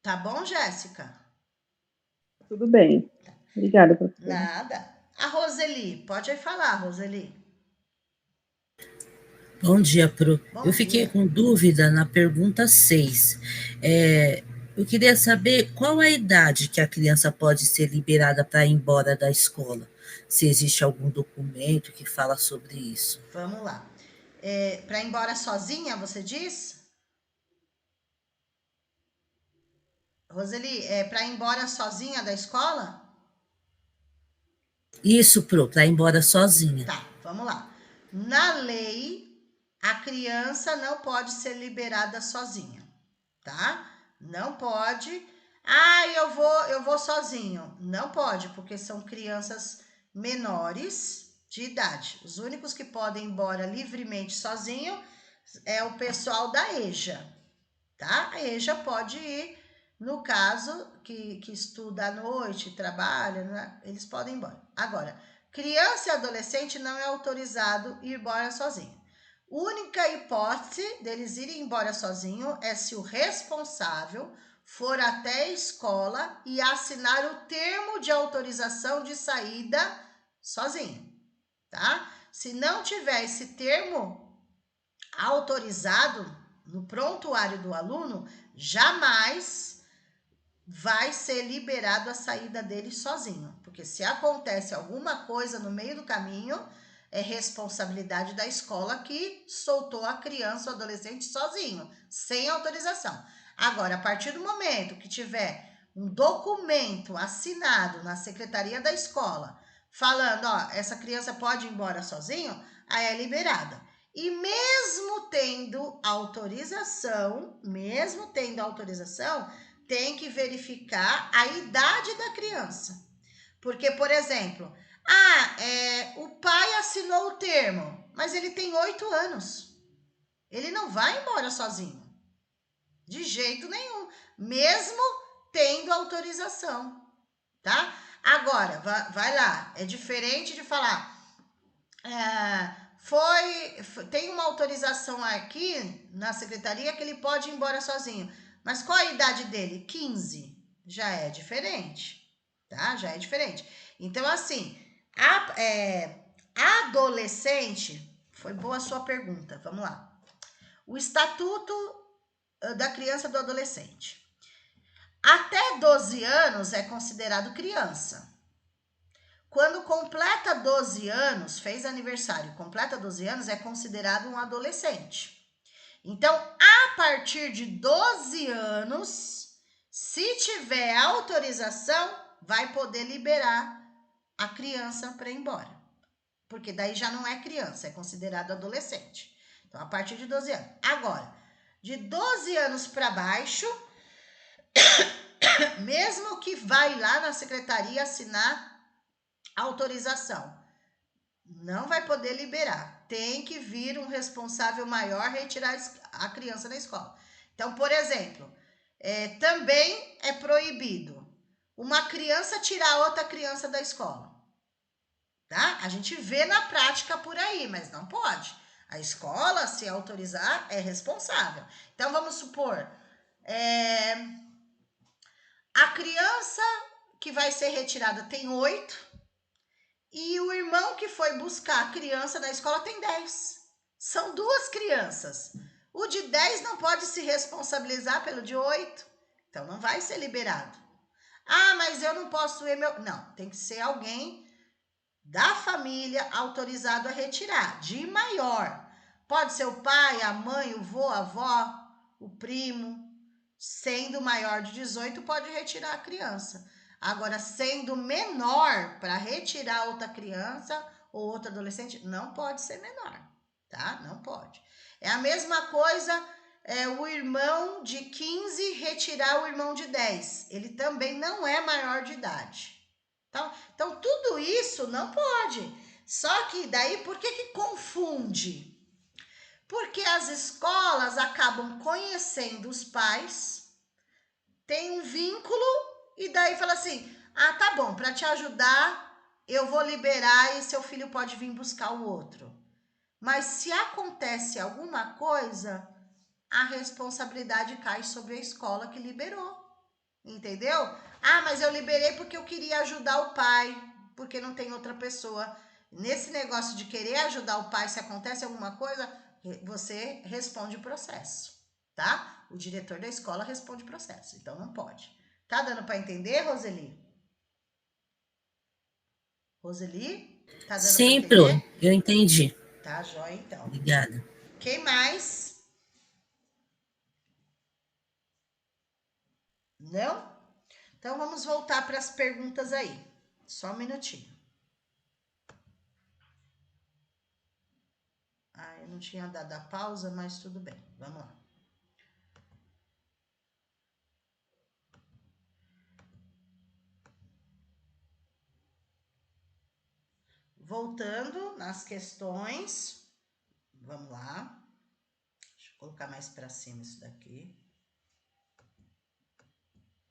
Tá bom, Jéssica? Tudo bem. Obrigada, professora. Nada. A Roseli, pode aí falar, Roseli. Bom dia, Pro. Bom Eu fiquei dia. com dúvida na pergunta 6. Eu queria saber qual a idade que a criança pode ser liberada para ir embora da escola. Se existe algum documento que fala sobre isso. Vamos lá. Para ir embora sozinha, você diz? Roseli, para ir embora sozinha da escola? Isso, Pro, para ir embora sozinha. Tá, vamos lá. Na lei, a criança não pode ser liberada sozinha, tá? Não pode. Ah, eu vou sozinho. Não pode, porque são crianças menores de idade. Os únicos que podem ir embora livremente sozinho é o pessoal da EJA, tá? A EJA pode ir, no caso, que estuda à noite, trabalha, né? Eles podem ir embora. Agora, criança e adolescente não é autorizado ir embora sozinho. Única hipótese deles irem embora sozinho é se o responsável for até a escola e assinar o termo de autorização de saída sozinho, tá? Se não tiver esse termo autorizado no prontuário do aluno, jamais vai ser liberado a saída dele sozinho, porque se acontece alguma coisa no meio do caminho, é responsabilidade da escola que soltou a criança ou adolescente sozinho, sem autorização. Agora, a partir do momento que tiver um documento assinado na secretaria da escola, falando, ó, essa criança pode ir embora sozinho, aí é liberada. E mesmo tendo autorização, tem que verificar a idade da criança. Porque, por exemplo, o pai assinou o termo, mas ele tem 8 anos. Ele não vai embora sozinho. De jeito nenhum. Mesmo tendo autorização, tá? Agora, vai lá. É diferente de falar... tem uma autorização aqui na secretaria que ele pode ir embora sozinho. Mas qual a idade dele? 15. Já é diferente, tá? Já é diferente. Então, assim, adolescente, foi boa a sua pergunta, vamos lá. O Estatuto da Criança e do Adolescente. Até 12 anos é considerado criança. Quando completa 12 anos, fez aniversário, completa 12 anos, é considerado um adolescente. Então, a partir de 12 anos, se tiver autorização, vai poder liberar a criança para ir embora. Porque daí já não é criança, é considerado adolescente. Então, a partir de 12 anos. Agora, de 12 anos para baixo, mesmo que vai lá na secretaria assinar autorização, não vai poder liberar. Tem que vir um responsável maior retirar a criança da escola. Então, por exemplo, também é proibido uma criança tirar outra criança da escola. Tá? A gente vê na prática por aí, mas não pode. A escola, se autorizar, é responsável. Então, vamos supor, a criança que vai ser retirada tem 8, e o irmão que foi buscar a criança na escola tem 10. São 2 crianças. O de 10 não pode se responsabilizar pelo de 8. Então, não vai ser liberado. Mas eu não posso ir meu... Não, tem que ser alguém da família autorizado a retirar, de maior. Pode ser o pai, a mãe, o vô, a avó, o primo. Sendo maior de 18, pode retirar a criança. Agora, sendo menor, para retirar outra criança ou outro adolescente, não pode ser menor, tá? Não pode. É a mesma coisa, o irmão de 15 retirar o irmão de 10. Ele também não é maior de idade. Então tudo isso não pode. Só que daí, por que confunde? Porque as escolas acabam conhecendo os pais, tem um vínculo, e daí fala assim, tá bom, para te ajudar, eu vou liberar e seu filho pode vir buscar o outro. Mas se acontece alguma coisa, a responsabilidade cai sobre a escola que liberou. Entendeu? Mas eu liberei porque eu queria ajudar o pai, porque não tem outra pessoa. Nesse negócio de querer ajudar o pai, se acontece alguma coisa, você responde o processo, tá? O diretor da escola responde o processo, então não pode. Tá dando para entender, Roseli? Roseli? Tá dando para Sim, Pro, entender? eu entendi. Tá, joia, então. Obrigada. Quem mais? Não? Então vamos voltar para as perguntas aí. Só um minutinho. Eu não tinha dado a pausa, mas tudo bem. Vamos lá. voltando nas questões, vamos lá. Deixa eu colocar mais para cima isso daqui.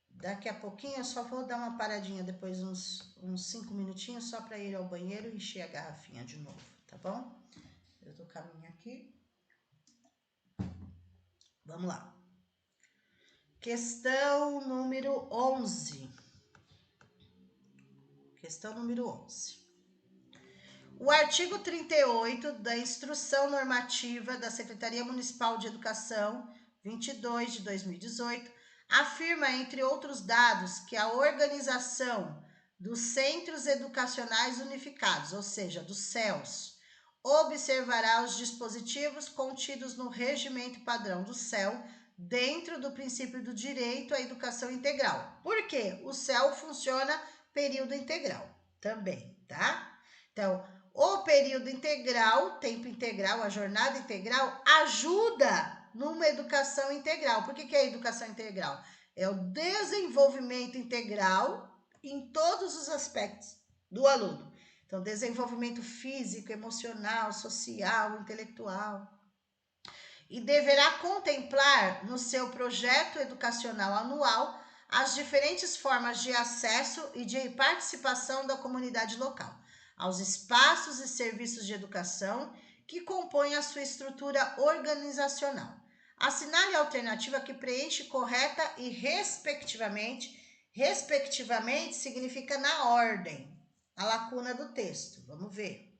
Daqui a pouquinho eu só vou dar uma paradinha, depois uns 5 minutinhos, só para ir ao banheiro e encher a garrafinha de novo, tá bom? Eu tô caminho aqui. Vamos lá. Questão número 11. Questão número 11. O artigo 38 da Instrução Normativa da Secretaria Municipal de Educação, 22 de 2018, afirma, entre outros dados, que a organização dos Centros Educacionais Unificados, ou seja, dos CEUs, observará os dispositivos contidos no Regimento Padrão do CEU dentro do princípio do direito à educação integral. Por quê? O CEU funciona período integral também, tá? Então, o período integral, tempo integral, a jornada integral, ajuda numa educação integral. Por que é educação integral? É o desenvolvimento integral em todos os aspectos do aluno. Então, desenvolvimento físico, emocional, social, intelectual. E deverá contemplar no seu projeto educacional anual as diferentes formas de acesso e de participação da comunidade local aos espaços e serviços de educação que compõem a sua estrutura organizacional. Assinale a alternativa que preenche correta e respectivamente significa na ordem, a lacuna do texto. Vamos ver.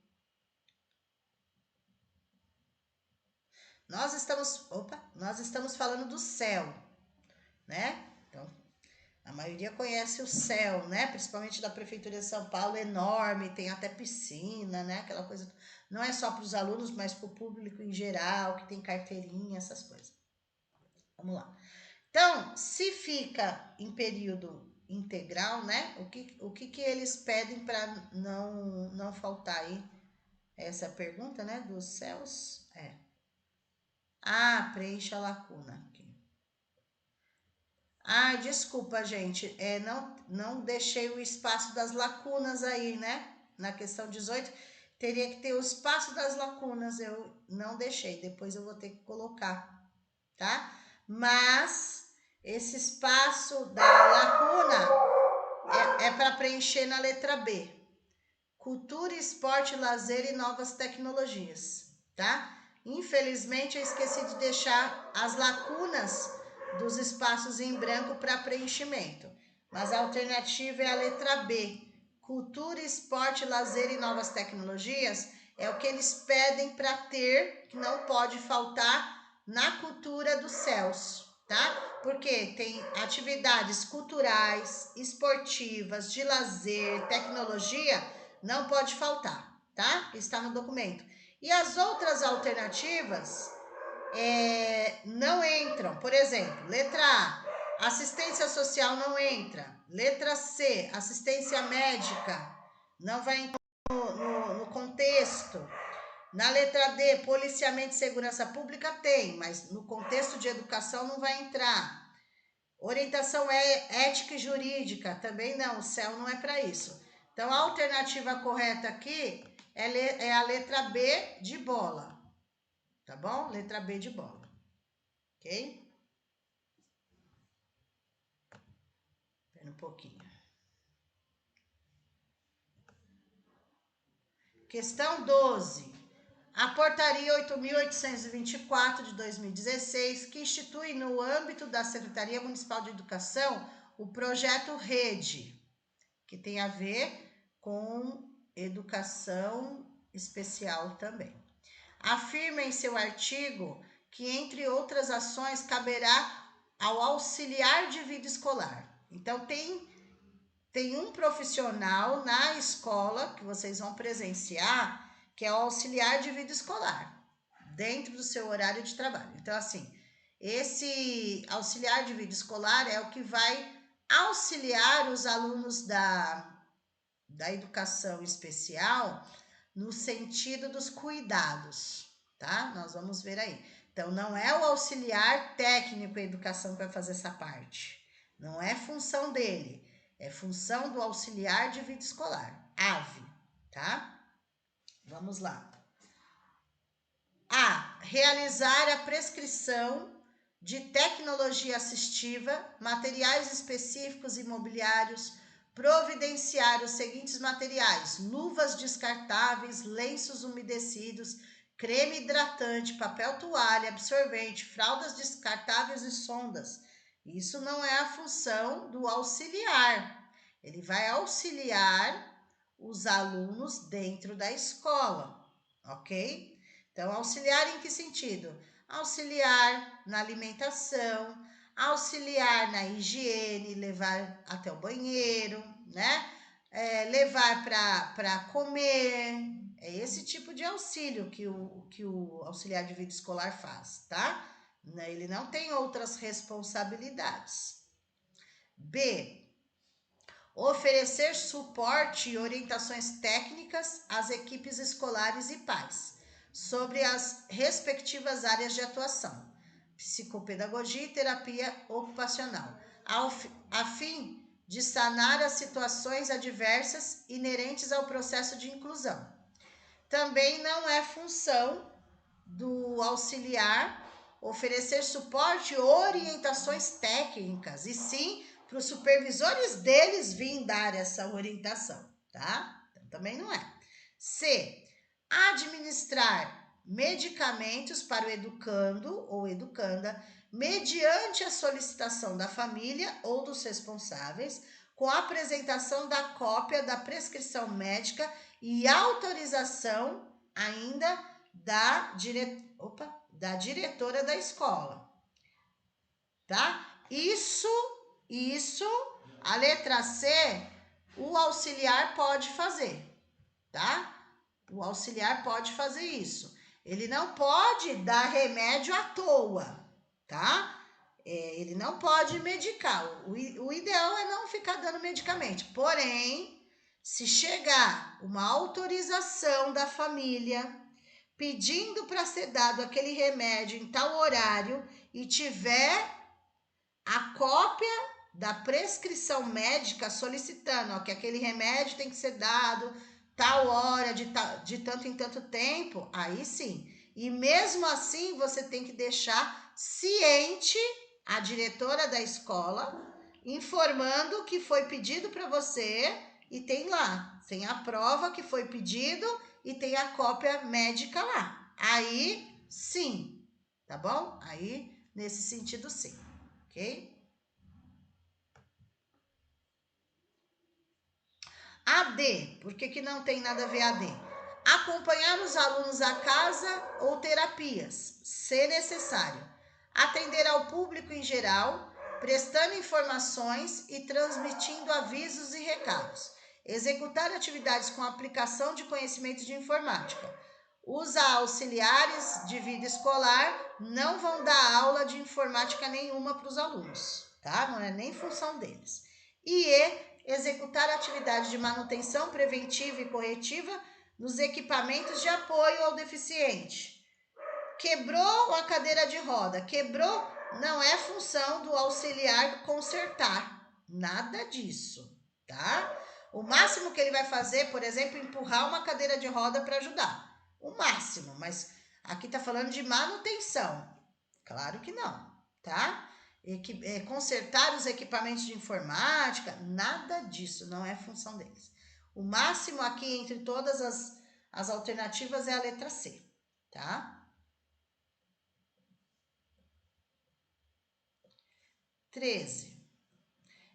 Nós estamos falando do CEU, né? Então, a maioria conhece o CEU, né? Principalmente da Prefeitura de São Paulo, enorme, tem até piscina, né? Aquela coisa, não é só para os alunos, mas para o público em geral, que tem carteirinha, essas coisas. Vamos lá. Então, se fica em período integral, né? O que eles pedem para não faltar aí? Essa é a pergunta, né? Dos CEUs? Preencha a lacuna aqui. Desculpa, gente. Não deixei o espaço das lacunas aí, né? Na questão 18, teria que ter o espaço das lacunas. Eu não deixei. Depois eu vou ter que colocar, tá? Mas esse espaço da lacuna é para preencher na letra B. Cultura, esporte, lazer e novas tecnologias, tá? Infelizmente, eu esqueci de deixar as lacunas dos espaços em branco para preenchimento. Mas a alternativa é a letra B. Cultura, esporte, lazer e novas tecnologias é o que eles pedem para ter, que não pode faltar na cultura dos CEUs, tá? Porque tem atividades culturais, esportivas, de lazer, tecnologia, não pode faltar, tá? Está no documento. E as outras alternativas não entram. Por exemplo, letra A, assistência social não entra. Letra C, assistência médica, não vai entrar no contexto. Na letra D, policiamento e segurança pública tem, mas no contexto de educação não vai entrar. Orientação ética e jurídica, também não, o CEU não é para isso. Então, a alternativa correta aqui é a letra B de bola, tá bom? Letra B de bola, ok? Espera um pouquinho. Questão 12. A Portaria 8.824 de 2016, que institui no âmbito da Secretaria Municipal de Educação o projeto Rede, que tem a ver com educação especial também. Afirma em seu artigo que, entre outras ações, caberá ao auxiliar de vida escolar. Então, tem um profissional na escola que vocês vão presenciar, que é o auxiliar de vida escolar, dentro do seu horário de trabalho. Então, assim, esse auxiliar de vida escolar é o que vai auxiliar os alunos da educação especial no sentido dos cuidados, tá? Nós vamos ver aí. Então, não é o auxiliar técnico em educação que vai fazer essa parte. Não é função dele. É função do auxiliar de vida escolar, AVE, tá? Vamos lá. A. Realizar a prescrição de tecnologia assistiva, materiais específicos imobiliários, providenciar os seguintes materiais: luvas descartáveis, lenços umedecidos, creme hidratante, papel toalha, absorvente, fraldas descartáveis e sondas. Isso não é a função do auxiliar. Ele vai auxiliar os alunos dentro da escola, ok? Então, auxiliar em que sentido? Auxiliar na alimentação, auxiliar na higiene, levar até o banheiro, né? Levar para comer. É esse tipo de auxílio que o auxiliar de vida escolar faz, tá? Ele não tem outras responsabilidades. B. Oferecer suporte e orientações técnicas às equipes escolares e pais sobre as respectivas áreas de atuação, psicopedagogia e terapia ocupacional, a fim de sanar as situações adversas inerentes ao processo de inclusão. Também não é função do auxiliar oferecer suporte e orientações técnicas, e sim para os supervisores deles virem dar essa orientação, tá? Então, também não é. C. Administrar medicamentos para o educando ou educanda, mediante a solicitação da família ou dos responsáveis, com a apresentação da cópia da prescrição médica e autorização ainda da diretora da escola, tá? Isso, a letra C, o auxiliar pode fazer, tá? O auxiliar pode fazer isso. Ele não pode dar remédio à toa, tá? Ele não pode medicar. O ideal é não ficar dando medicamento. Porém, se chegar uma autorização da família pedindo para ser dado aquele remédio em tal horário e tiver a cópia da prescrição médica solicitando que aquele remédio tem que ser dado tal hora, de tanto em tanto tempo, aí sim. E mesmo assim, você tem que deixar ciente a diretora da escola, informando que foi pedido para você e tem lá, tem a prova que foi pedido e tem a cópia médica lá. Aí, sim, tá bom? Aí, nesse sentido, sim, ok? AD, por que não tem nada a ver AD? Acompanhar os alunos a casa ou terapias, se necessário. Atender ao público em geral, prestando informações e transmitindo avisos e recados. Executar atividades com aplicação de conhecimentos de informática. Os auxiliares de vida escolar não vão dar aula de informática nenhuma para os alunos, tá? Não é nem função deles. E executar atividade de manutenção preventiva e corretiva nos equipamentos de apoio ao deficiente. Quebrou a cadeira de roda, quebrou, não é função do auxiliar consertar, nada disso, tá? O máximo que ele vai fazer, por exemplo, empurrar uma cadeira de roda para ajudar, o máximo, mas aqui tá falando de manutenção, claro que não, tá? Consertar os equipamentos de informática, nada disso, não é função deles. O máximo aqui entre todas as alternativas é a letra C, tá? 13.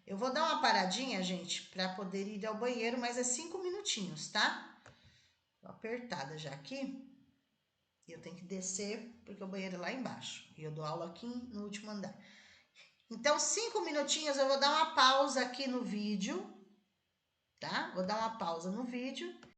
Eu vou dar uma paradinha, gente, para poder ir ao banheiro, mas é 5 minutinhos, tá? Tô apertada já aqui. E eu tenho que descer, porque o banheiro é lá embaixo. E eu dou aula aqui no último andar. Então, 5 minutinhos, eu vou dar uma pausa aqui no vídeo, tá? Vou dar uma pausa no vídeo